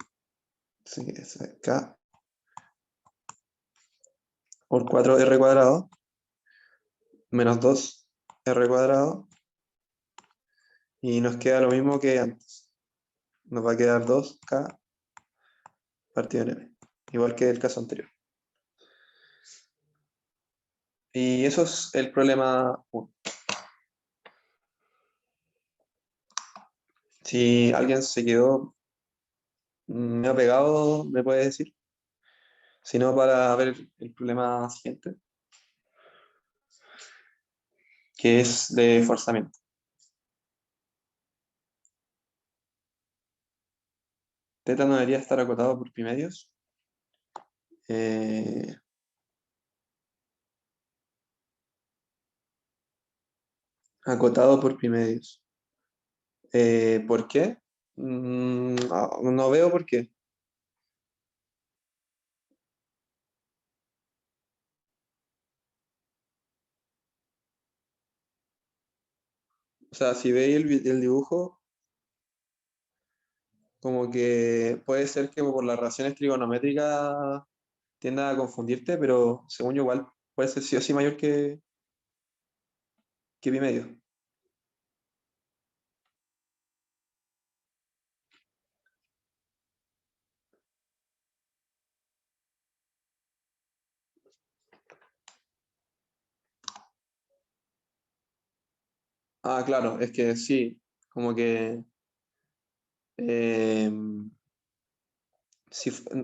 Así que es k por 4r cuadrado menos 2r cuadrado. Y nos queda lo mismo que antes. Nos va a quedar 2k partido en m, igual que el caso anterior. Y eso es el problema 1. Si alguien se quedó me ha pegado, me puede decir. Si no, para ver el problema siguiente, que es de forzamiento. Θ no debería estar acotado por pi medios. Acotado por pi medios. ¿Por qué? No veo por qué. O sea, si veis el dibujo, como que puede ser que por las relaciones trigonométricas tienda a confundirte, pero según yo igual puede ser sí o sí mayor que pi medio. Ah, claro, es que sí, como que eh,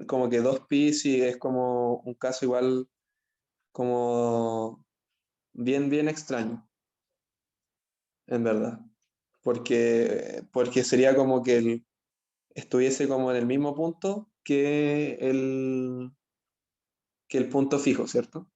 como que 2pi sí es como un caso igual como bien extraño, en verdad. Porque sería como que estuviese como en el mismo punto que el punto fijo, ¿cierto?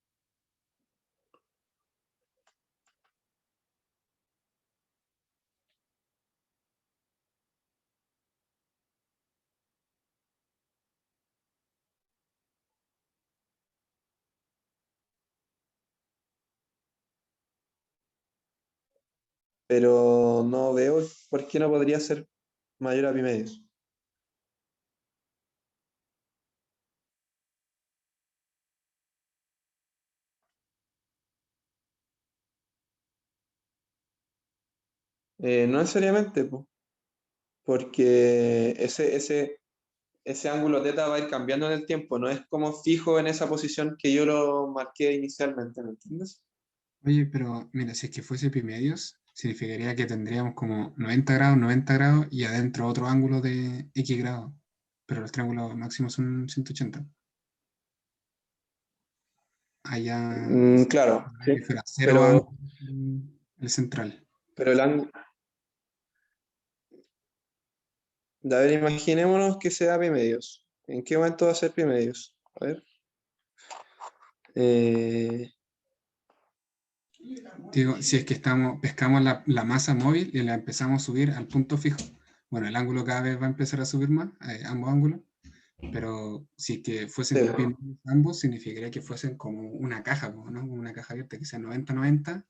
Pero no veo por qué no podría ser mayor a pi medios. No necesariamente, po, porque ese ángulo teta va a ir cambiando en el tiempo, no es como fijo en esa posición que yo lo marqué inicialmente, ¿me entiendes? Oye, pero mira, si es que fuese epimedios, significaría que tendríamos como 90 grados y adentro otro ángulo de X grados. Pero los triángulos máximos son 180. Allá Claro, sí, que fuera cero pero, ángulo el central. pero el ángulo, a ver, imaginémonos que sea pi medios. ¿En qué momento va a ser pi medios? A ver. Eh, Digo, si es que pescamos la masa móvil y la empezamos a subir al punto fijo. Bueno, el ángulo cada vez va a empezar a subir más, ambos ángulos, pero si es que fuesen sí, pi ambos, significaría que fuesen como una caja, ¿no? Como una caja abierta, que sea 90-90,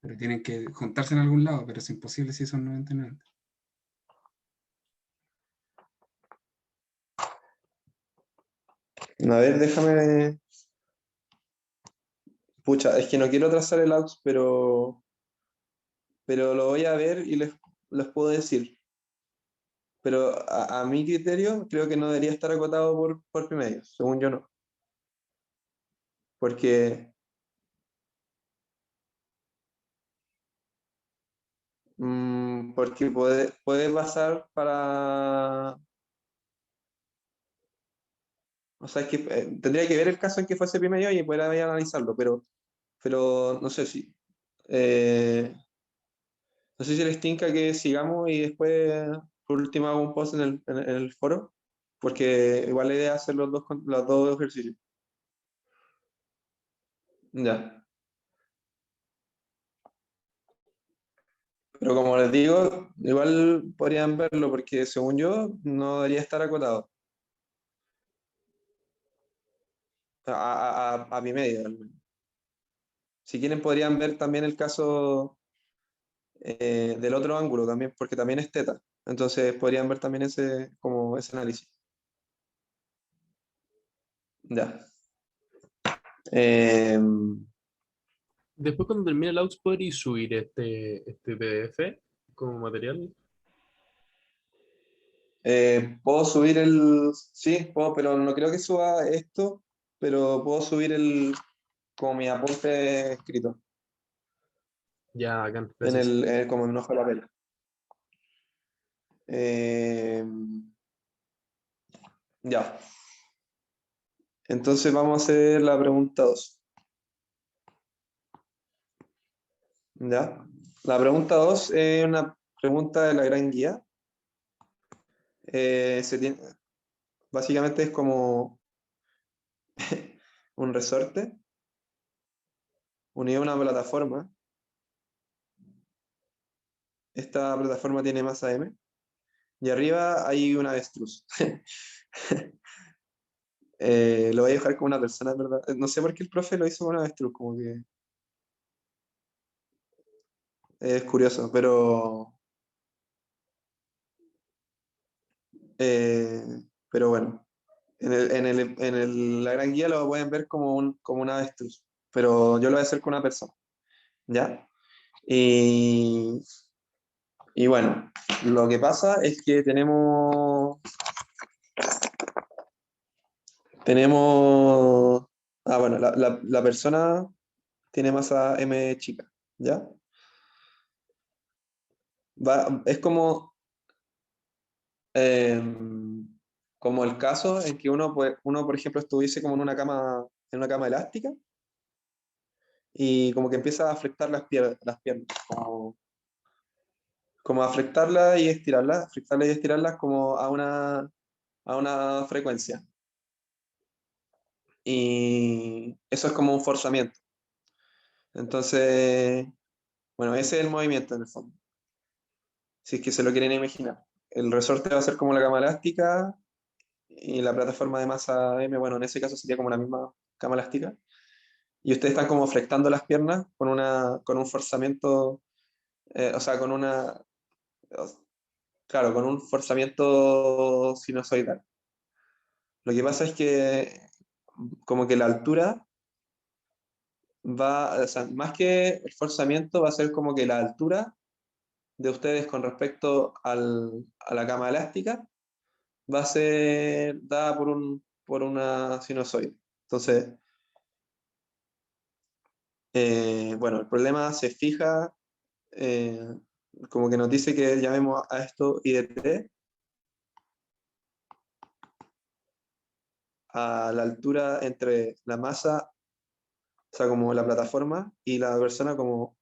pero tienen que juntarse en algún lado, pero es imposible si son 90-90. a ver, déjame. Pucha, es que no quiero trazar el aux, pero lo voy a ver y les puedo decir. Pero a mi criterio, creo que no debería estar acotado por pi medios, según yo no. Porque, porque puede pasar para. O sea, es que tendría que ver el caso en que fuese pi medio y poder ahí analizarlo, pero no sé si. No sé si les tinca que sigamos y después, por último, hago un post en el foro, porque igual la idea es hacer los dos ejercicios. Ya. Pero como les digo, igual podrían verlo, porque según yo, no debería estar acotado. A mi medio, al menos. Si quieren, podrían ver también el caso del otro ángulo también, porque también es teta. Entonces podrían ver también ese análisis. Ya. Eh, Después, cuando termine el aux, ¿podréis subir este PDF como material? puedo subir sí, puedo, pero no creo que suba esto, pero puedo subir como mi apunte escrito, Ya, acá, gracias. como en un hoja de papel. Eh, ya. Entonces vamos a hacer la pregunta 2. ¿Ya? La pregunta 2 es una pregunta de la gran guía. Básicamente es como un resorte unido a una plataforma. Esta plataforma tiene masa M y arriba hay un avestruz. Lo voy a dejar como una persona, ¿verdad? No sé por qué el profe lo hizo con un avestruz, como que es curioso, eh, pero bueno. La gran guía lo pueden ver como un avestruz, pero yo lo voy a hacer con una persona, ¿ya? Y, y bueno, lo que pasa es que bueno, la persona tiene masa M chica, ¿ya? Es como el caso en que uno, por ejemplo, estuviese como en una cama elástica y como que empieza a afectar las piernas, como afectarlas y estirarlas como a una frecuencia. Y eso es como un forzamiento. Entonces, bueno, ese es el movimiento en el fondo, si es que se lo quieren imaginar. El resorte va a ser como la cama elástica y la plataforma de masa M, bueno, en ese caso sería como la misma cama elástica. Y ustedes están como flectando las piernas con un forzamiento, o sea, claro, con un forzamiento sinusoidal. Lo que pasa es que como que la altura o sea, más que el forzamiento va a ser como que la altura de ustedes con respecto a la cama elástica va a ser dada por una sinusoide. Entonces, bueno, el problema se fija, como que nos dice que llamemos a esto I de t a la altura entre la masa, o sea, como la plataforma, y la persona como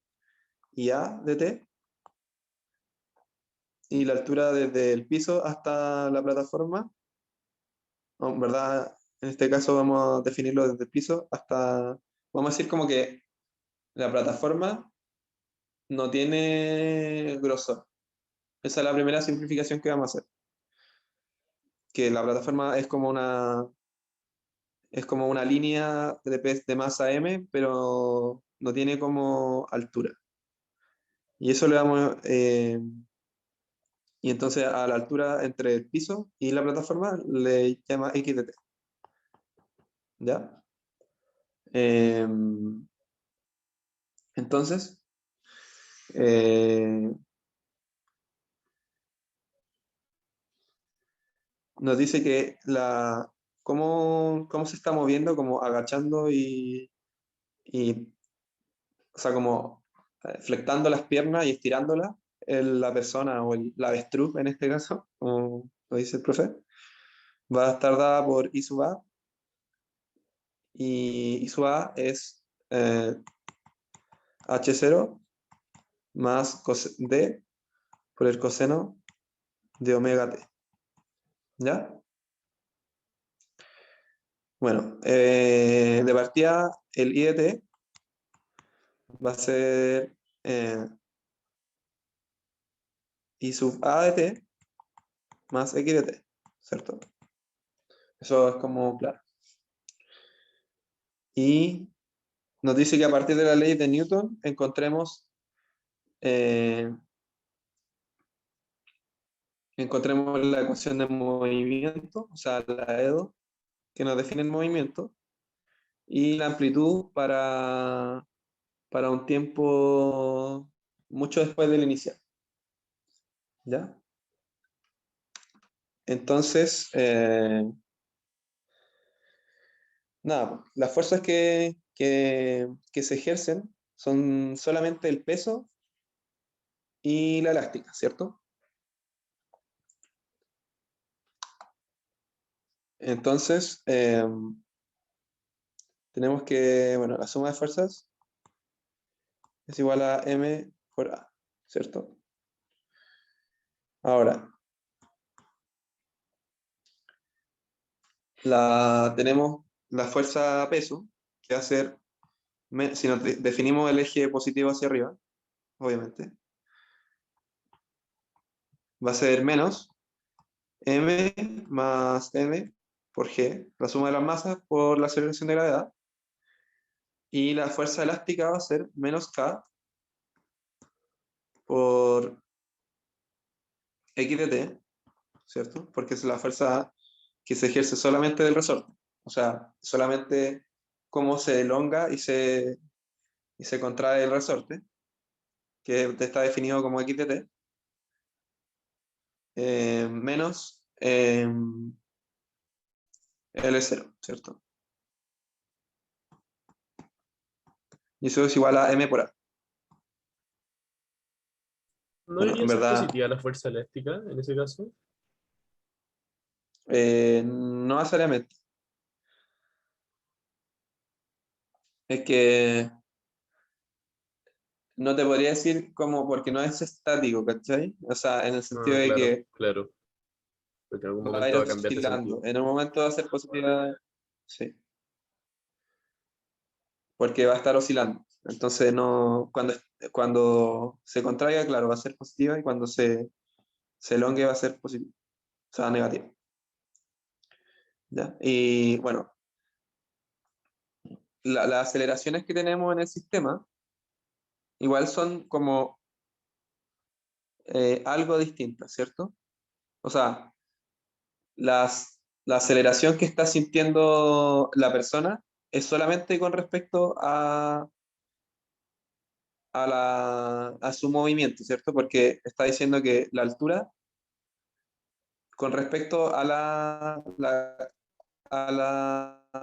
IA de t, y la altura desde el piso hasta la plataforma, no, en verdad, en este caso vamos a definirlo desde el piso hasta, vamos a decir como que la plataforma no tiene grosor. Esa es la primera simplificación que vamos a hacer. Que la plataforma es como una línea de masa m, pero no tiene como altura. Y eso le damos, y entonces a la altura entre el piso y la plataforma le llama x de t. ¿Ya? Entonces, nos dice que cómo se está moviendo, como agachando o sea, como flectando las piernas y estirándolas, la persona o la avestruz en este caso, como lo dice el profe, va a estar dada por I sub A, y I sub A es H0 más D por el coseno de omega t. ¿Ya? Bueno, de partida el I de t va a ser I sub A de t más X de t, ¿cierto? Eso es como claro. Y nos dice que a partir de la ley de Newton encontremos la ecuación de movimiento, o sea, la EDO, que nos define el movimiento, y la amplitud para un tiempo mucho después del inicial. ¿Ya? Entonces, nada, las fuerzas que se ejercen son solamente el peso y la elástica, ¿cierto? Entonces, tenemos que, bueno, la suma de fuerzas es igual a m por a, ¿cierto? Ahora, tenemos la fuerza peso, que va a ser, si nos definimos el eje positivo hacia arriba, obviamente, va a ser menos m más m por g, la suma de las masas por la aceleración de gravedad, y la fuerza elástica va a ser menos k por x de t, ¿cierto? Porque es la fuerza que se ejerce solamente del resorte, o sea, solamente cómo se elonga y se contrae el resorte, que está definido como x de t, menos L0, ¿cierto? Y eso es igual a m por a. ¿No Bueno, debería en ser verdad, positiva la fuerza elástica en ese caso? no necesariamente. Es que no te podría decir como porque no es estático, ¿cachai? O sea, en el sentido Ah, de claro, que claro. Porque en algún va a ir momento va a cambiar de oscilando. sentido. En un momento va a ser positiva, sí, porque va a estar oscilando. Entonces, no, cuando se contraiga, claro, va a ser positiva, y cuando se elongue va a ser positiva, o sea, negativa. ¿Ya? Y bueno, las aceleraciones que tenemos en el sistema igual son como algo distintas, ¿cierto? O sea, la aceleración que está sintiendo la persona es solamente con respecto a su movimiento, ¿cierto? Porque está diciendo que la altura con respecto a a la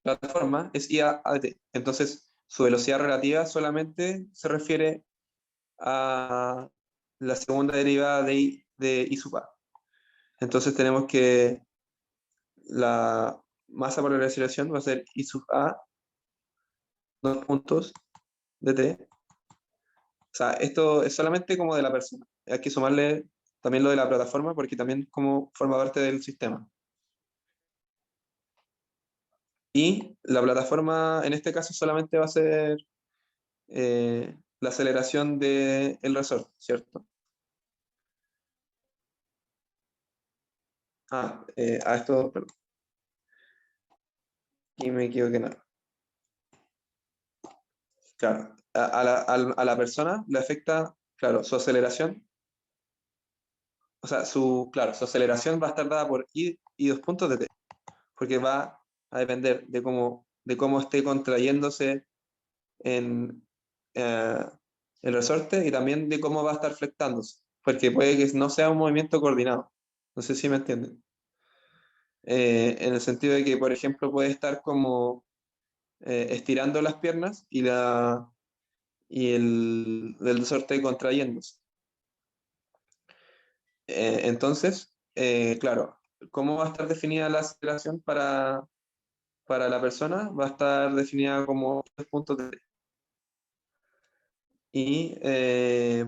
plataforma es IA a t. Entonces, su velocidad relativa solamente se refiere a la segunda derivada de I sub a. Entonces tenemos que la masa por la aceleración va a ser I sub a, dos puntos de t. O sea, esto es solamente como de la persona. Hay que sumarle también lo de la plataforma porque también como forma parte del sistema. Y la plataforma en este caso solamente va a ser la aceleración del resorte, ¿cierto? A esto, perdón. Y me equivoqué en algo. Claro, a la persona le afecta, claro, su aceleración. O sea, claro, su aceleración va a estar dada por I y dos puntos de t, porque va a depender de cómo esté contrayéndose en el resorte y también de cómo va a estar flectándose, porque puede que no sea un movimiento coordinado. No sé si me entienden. En el sentido de que, por ejemplo, puede estar como estirando las piernas y el resorte contrayéndose. Entonces, claro, ¿cómo va a estar definida la aceleración para la persona? Va a estar definida como 3 puntos de t. Y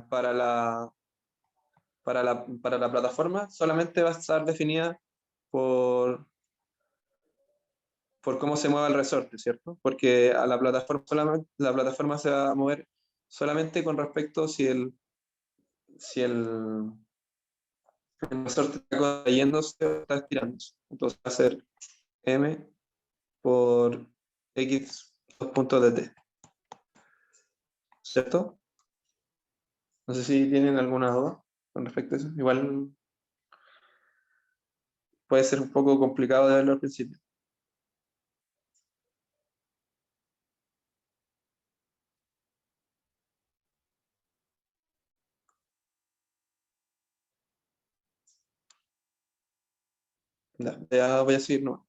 para la plataforma solamente va a estar definida por, por cómo se mueve el resorte, ¿cierto? Porque a la plataforma, la plataforma se va a mover solamente con respecto si el resorte está contrayéndose o está estirándose. Entonces va a ser m por x dos puntos de t, ¿cierto? No sé si tienen alguna duda con respecto a eso. Igual puede ser un poco complicado de verlo al principio. Ya voy a seguir, ¿no?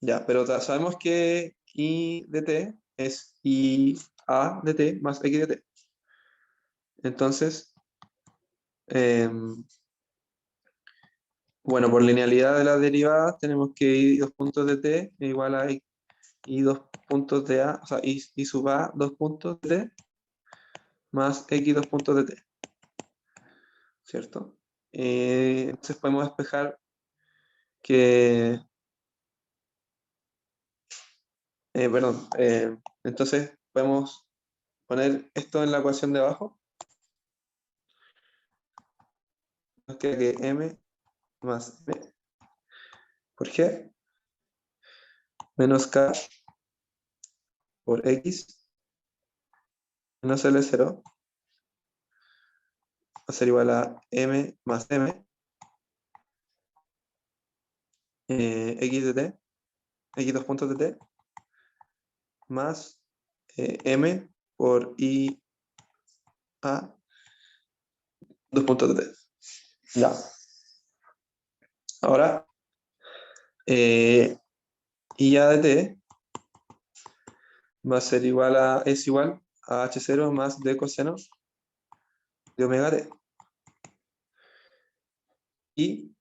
Ya, pero sabemos que I de t es I a de t más x de t. Entonces, bueno, por linealidad de las derivadas tenemos que I dos puntos de t es igual a I dos puntos de a, o sea, I sub a dos puntos de t más x dos puntos de t, ¿cierto? Entonces podemos despejar que, perdón, entonces podemos poner esto en la ecuación de abajo. Nos queda que m más m por g menos k por x menos L0 va a ser igual a m más m x de t, x dos puntos de t, más m por i a dos puntos de t. Ya. Ahora, i a de t va a ser igual es igual a h0 más d coseno de omega t. Y,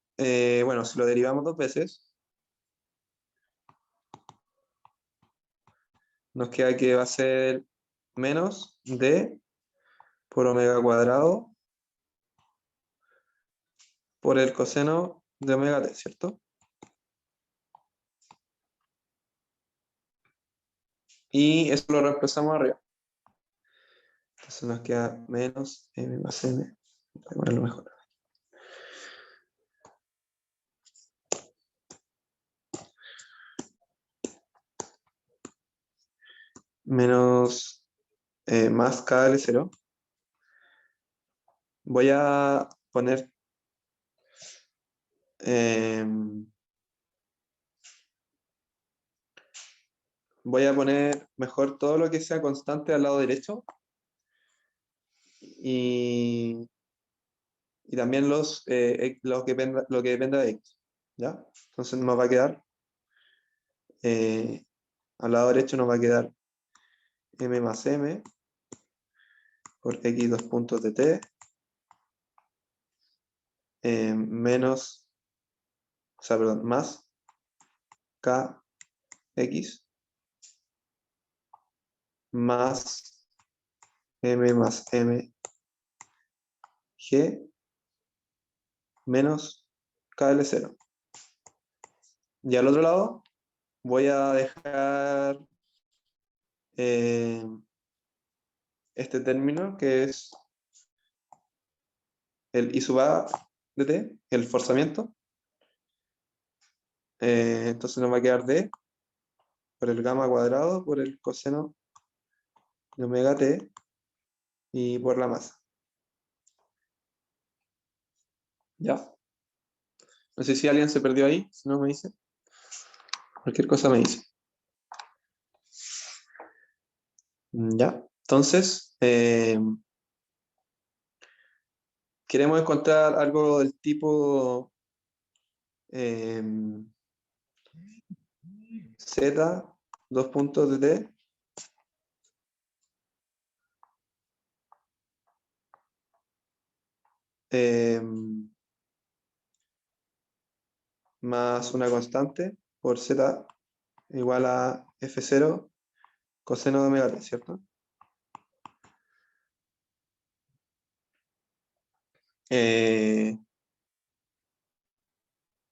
bueno, si lo derivamos dos veces, nos queda que va a ser menos d por omega cuadrado por el coseno de omega t, ¿cierto? Y eso lo reemplazamos arriba. Entonces nos queda menos m más m. Voy a ponerlo mejor. Menos más KL0. Voy a poner voy a poner mejor todo lo que sea constante al lado derecho. Y también lo que dependa de x. ¿Ya? Entonces nos va a quedar, al lado derecho nos va a quedar m más m por x dos puntos de t menos, o sea, perdón, más kx más m más m g menos KL0. Y al otro lado voy a dejar este término que es el I sub A de t, el forzamiento. Entonces nos va a quedar d por el gamma cuadrado por el coseno de omega t y por la masa. ¿Ya? No sé si alguien se perdió ahí, si no me dice. Cualquier cosa me dice. ¿Ya? Entonces, queremos encontrar algo del tipo z, dos puntos de t, más una constante por z igual a f0 coseno de omega t, ¿cierto?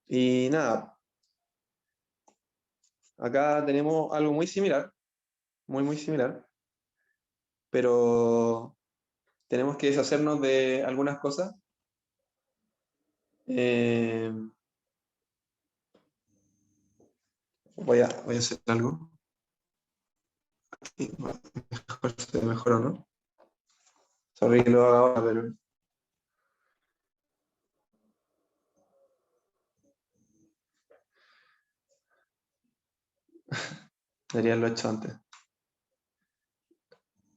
Y nada, acá tenemos algo muy similar, muy similar, pero tenemos que deshacernos de algunas cosas. Voy a hacer algo. Mejor se ve mejor o no. Sorry que lo haga ahora, pero. Debería haberlo hecho antes.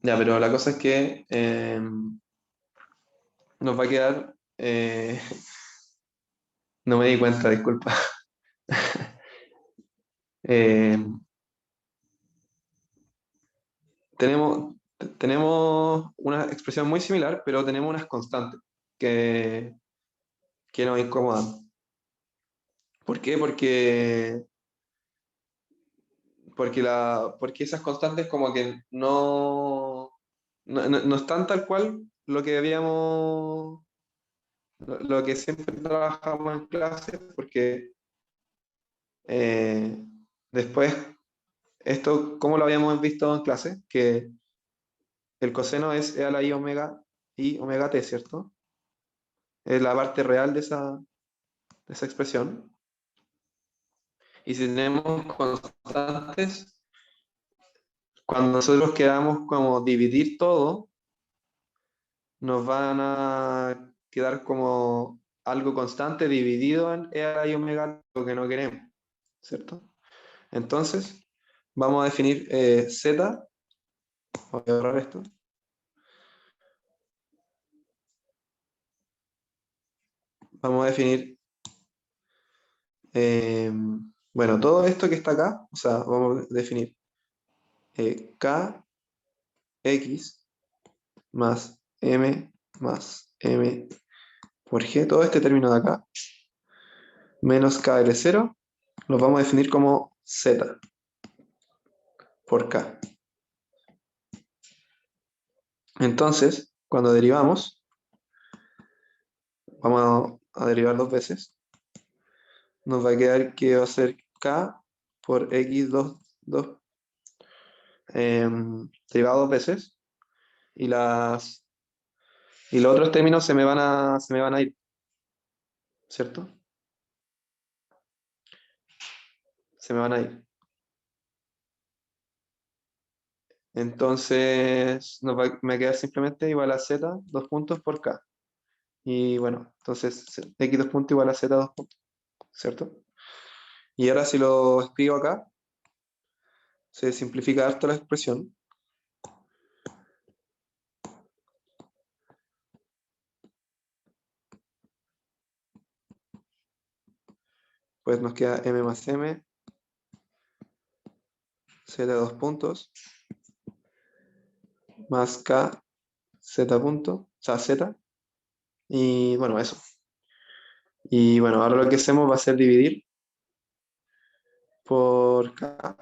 Ya, pero la cosa es que nos va a quedar. No me di cuenta, disculpa. Tenemos una expresión muy similar, pero tenemos unas constantes que nos incomodan. ¿Por qué? Porque esas constantes como que no están tal cual lo que habíamos, lo que siempre trabajamos en clase, porque después, esto, ¿cómo lo habíamos visto en clase? Que el coseno es e a la i omega t, ¿cierto? Es la parte real de esa expresión. Y si tenemos constantes, cuando nosotros queramos como dividir todo, nos van a quedar como algo constante dividido en e a la i omega, lo que no queremos, ¿cierto? Entonces, vamos a definir z, voy a borrar esto. Vamos a definir, bueno, todo esto que está acá, o sea, vamos a definir kx más m por g, todo este término de acá, menos KL0, lo vamos a definir como z por k. Entonces, cuando derivamos, vamos a derivar dos veces, nos va a quedar que va a ser k por x2, derivado dos veces, y los otros términos se me van a ir, ¿cierto? Se me van a ir. Entonces, me va a quedar simplemente igual a z, dos puntos por k. Y bueno, entonces x dos puntos igual a z dos puntos, ¿cierto? Y ahora si lo escribo acá, Se simplifica harto la expresión. Pues nos queda m más m, z de 2 puntos, más k, z punto, o sea, z. Y bueno, eso. Y bueno, ahora lo que hacemos va a ser dividir por k.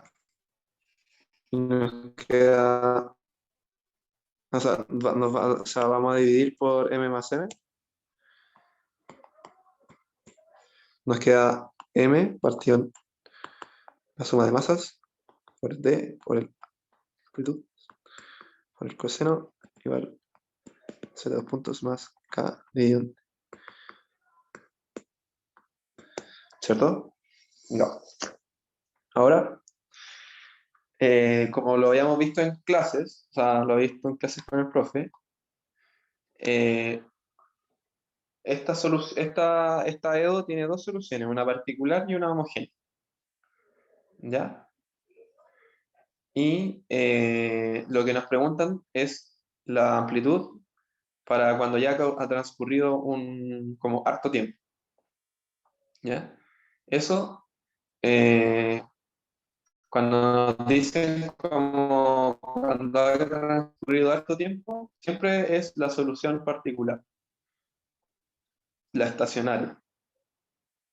Y nos queda, o sea, o sea, vamos a dividir por m más m. Nos queda m partido la suma de masas por d, por el amplitud, por el coseno, igual z 2 puntos más k dividido en, ¿cierto? No. Ahora, como lo habíamos visto en clases, o sea, lo he visto en clases con el profe, esta EDO tiene dos soluciones, una particular y una homogénea. ¿Ya? Y lo que nos preguntan es la amplitud para cuando ya ha transcurrido un como harto tiempo. ¿Ya? Eso, cuando nos dicen como cuando ha transcurrido harto tiempo, siempre es la solución particular, la estacionaria.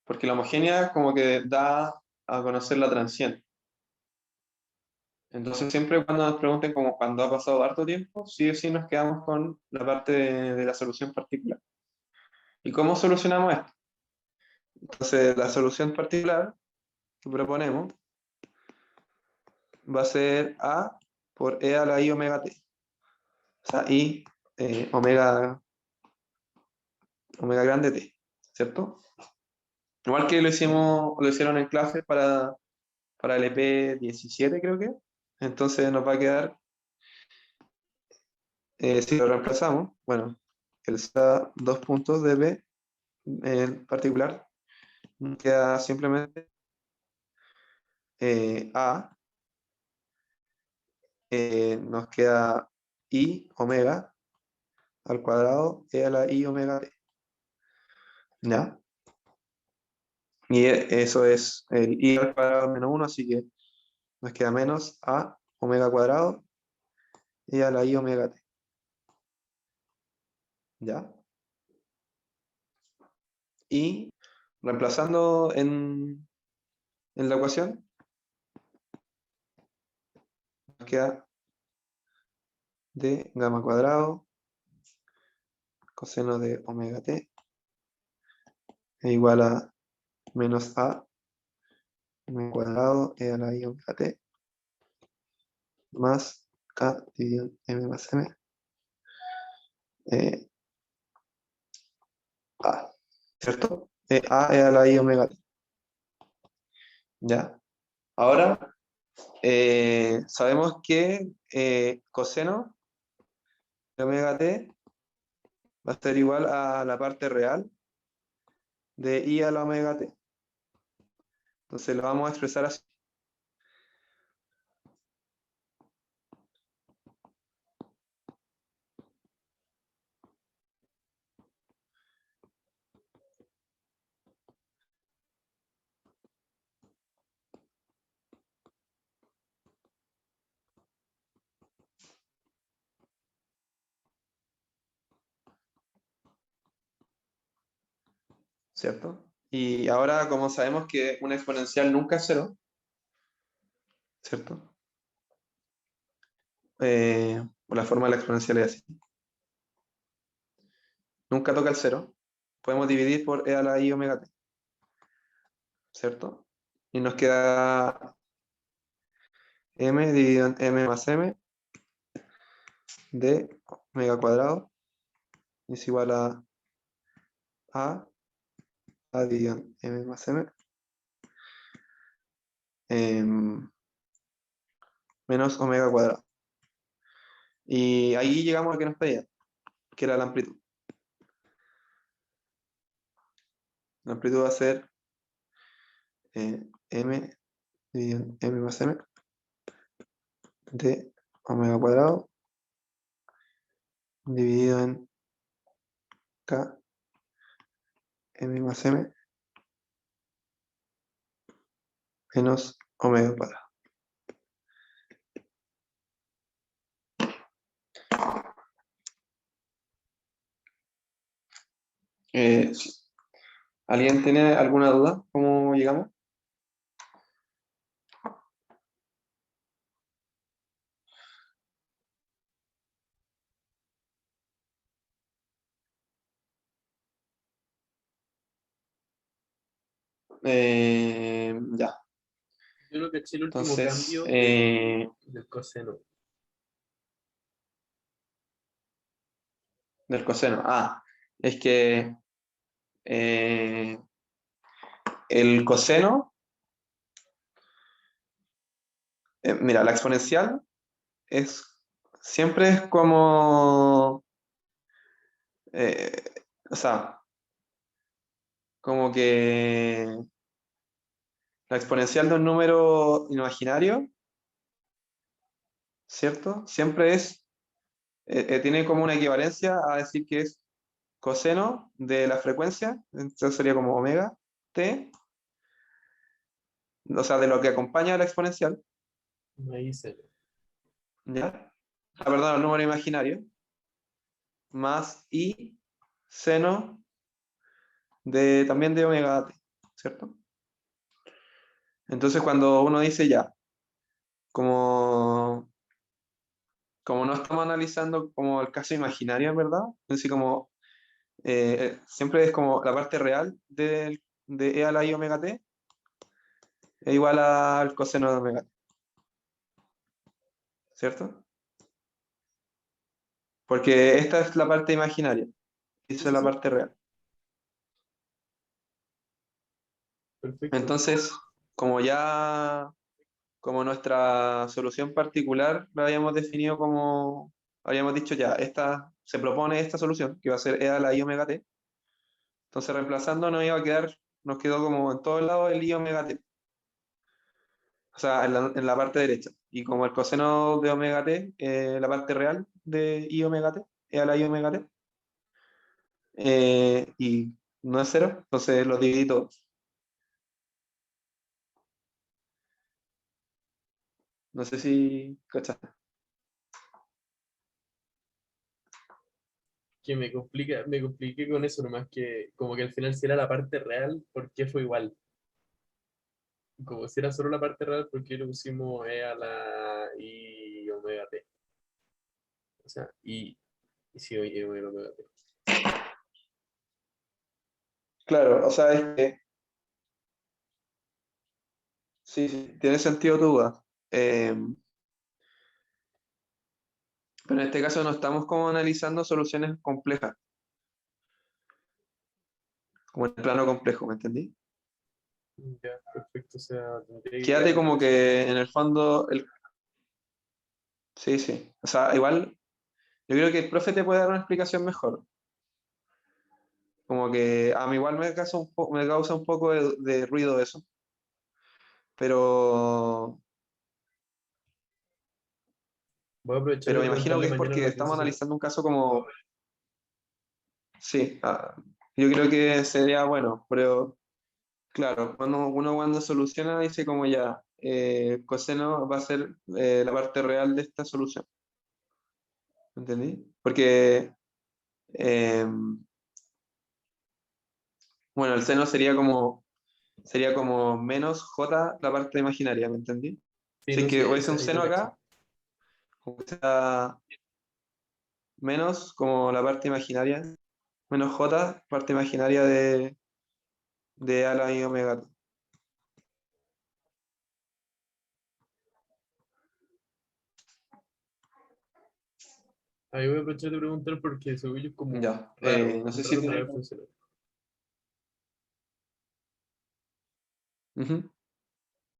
Porque la homogénea como que da a conocer la transiente. Entonces siempre cuando nos pregunten como cuando ha pasado harto tiempo, sí o sí nos quedamos con la parte de la solución particular. ¿Y cómo solucionamos esto? Entonces la solución particular que proponemos va a ser A por E a la I omega t. O sea, I omega grande t, ¿cierto? Igual que lo hicieron en clase para el EP17 creo que. Entonces nos va a quedar, si lo reemplazamos, bueno, el Z 2 puntos de B en particular, queda simplemente A, nos queda I omega al cuadrado E a la I omega t. ¿Ya? Y eso es el I al cuadrado menos 1, así que nos queda menos A omega cuadrado E a la I omega t. ¿Ya? Y reemplazando en la ecuación, nos queda d gamma cuadrado coseno de omega t es igual a menos A m cuadrado e a la I omega t más K dividido en m más m A, ¿cierto? A e a la I omega t. ¿Ya? Ahora, sabemos que coseno de omega t va a ser igual a la parte real de I a la omega t. Entonces lo vamos a expresar así. ¿Cierto? Y ahora, como sabemos que una exponencial nunca es cero, ¿cierto? La forma de la exponencial es así. Nunca toca el cero. Podemos dividir por e a la I omega t, ¿cierto? Y nos queda m dividido en m más m de omega cuadrado es igual a dividido en m más m menos omega cuadrado. Y ahí llegamos a lo que nos pedía, que era la amplitud. La amplitud va a ser m dividido en m más m de omega cuadrado dividido en K m más m menos omega cuadrado. Sí. ¿Alguien tiene alguna duda? ¿Cómo llegamos? Ya. Yo lo caché el último Entonces, cambio del coseno. del coseno. Es que el coseno, mira, la exponencial siempre es como, o sea, como que la exponencial de un número imaginario, ¿cierto? Siempre tiene como una equivalencia a decir que es coseno de la frecuencia, entonces sería como omega t, o sea, de lo que acompaña a la exponencial, Ahí se. ¿ya? Perdón, el número imaginario, más i seno también de omega t, ¿cierto? Entonces cuando uno dice ya, como, como no estamos analizando como el caso imaginario, ¿verdad? Es decir, como siempre es como la parte real de e a la i omega t es igual al coseno de omega t, ¿cierto? Porque esta es la parte imaginaria, y esa es la parte real. Perfecto. Entonces, como nuestra solución particular la habíamos definido como, habíamos dicho ya, se propone esta solución, que va a ser e a la i omega t. Entonces, reemplazando nos quedó como en todos lados el i omega t. O sea, en la parte derecha. Y como el coseno de omega t, la parte real de i omega t, e a la i omega t, y no es cero, entonces lo dividí todos. No sé si cachaste. Que me compliqué con eso nomás, que como que al final si era la parte real, ¿por qué fue igual? Como si era solo la parte real, ¿por qué le pusimos e a la i omega t? O sea, y sí, omega t. Claro, o sea, es que sí, sí, tiene sentido tu duda. Pero en este caso no estamos como analizando soluciones complejas, como en el plano complejo, ¿me entendí? Ya, perfecto. O sea, tendría que Quédate quedar como que en el fondo, sí, sí. O sea, igual, yo creo que el profe te puede dar una explicación mejor. Como que a mí igual me causa un poco de ruido eso. Pero, voy a aprovechar pero de me imagino que preguntarle es mañana a porque la estamos profesora. analizando un caso como, sí, yo creo que sería bueno, pero claro, cuando soluciona dice como ya, coseno va a ser la parte real de esta solución. ¿Entendí? Porque, eh, bueno, el seno sería como menos j la parte imaginaria, ¿me entendí? Sí, Si es no, que sí, hubiese un ahí te seno cacho. acá, como que sea menos como la parte imaginaria, menos j, parte imaginaria de a la i omega t. Ahí voy a aprovechar de preguntar porque según yo es como Ya, raro, no sé si raro para tiene... el funcionario. Ujú.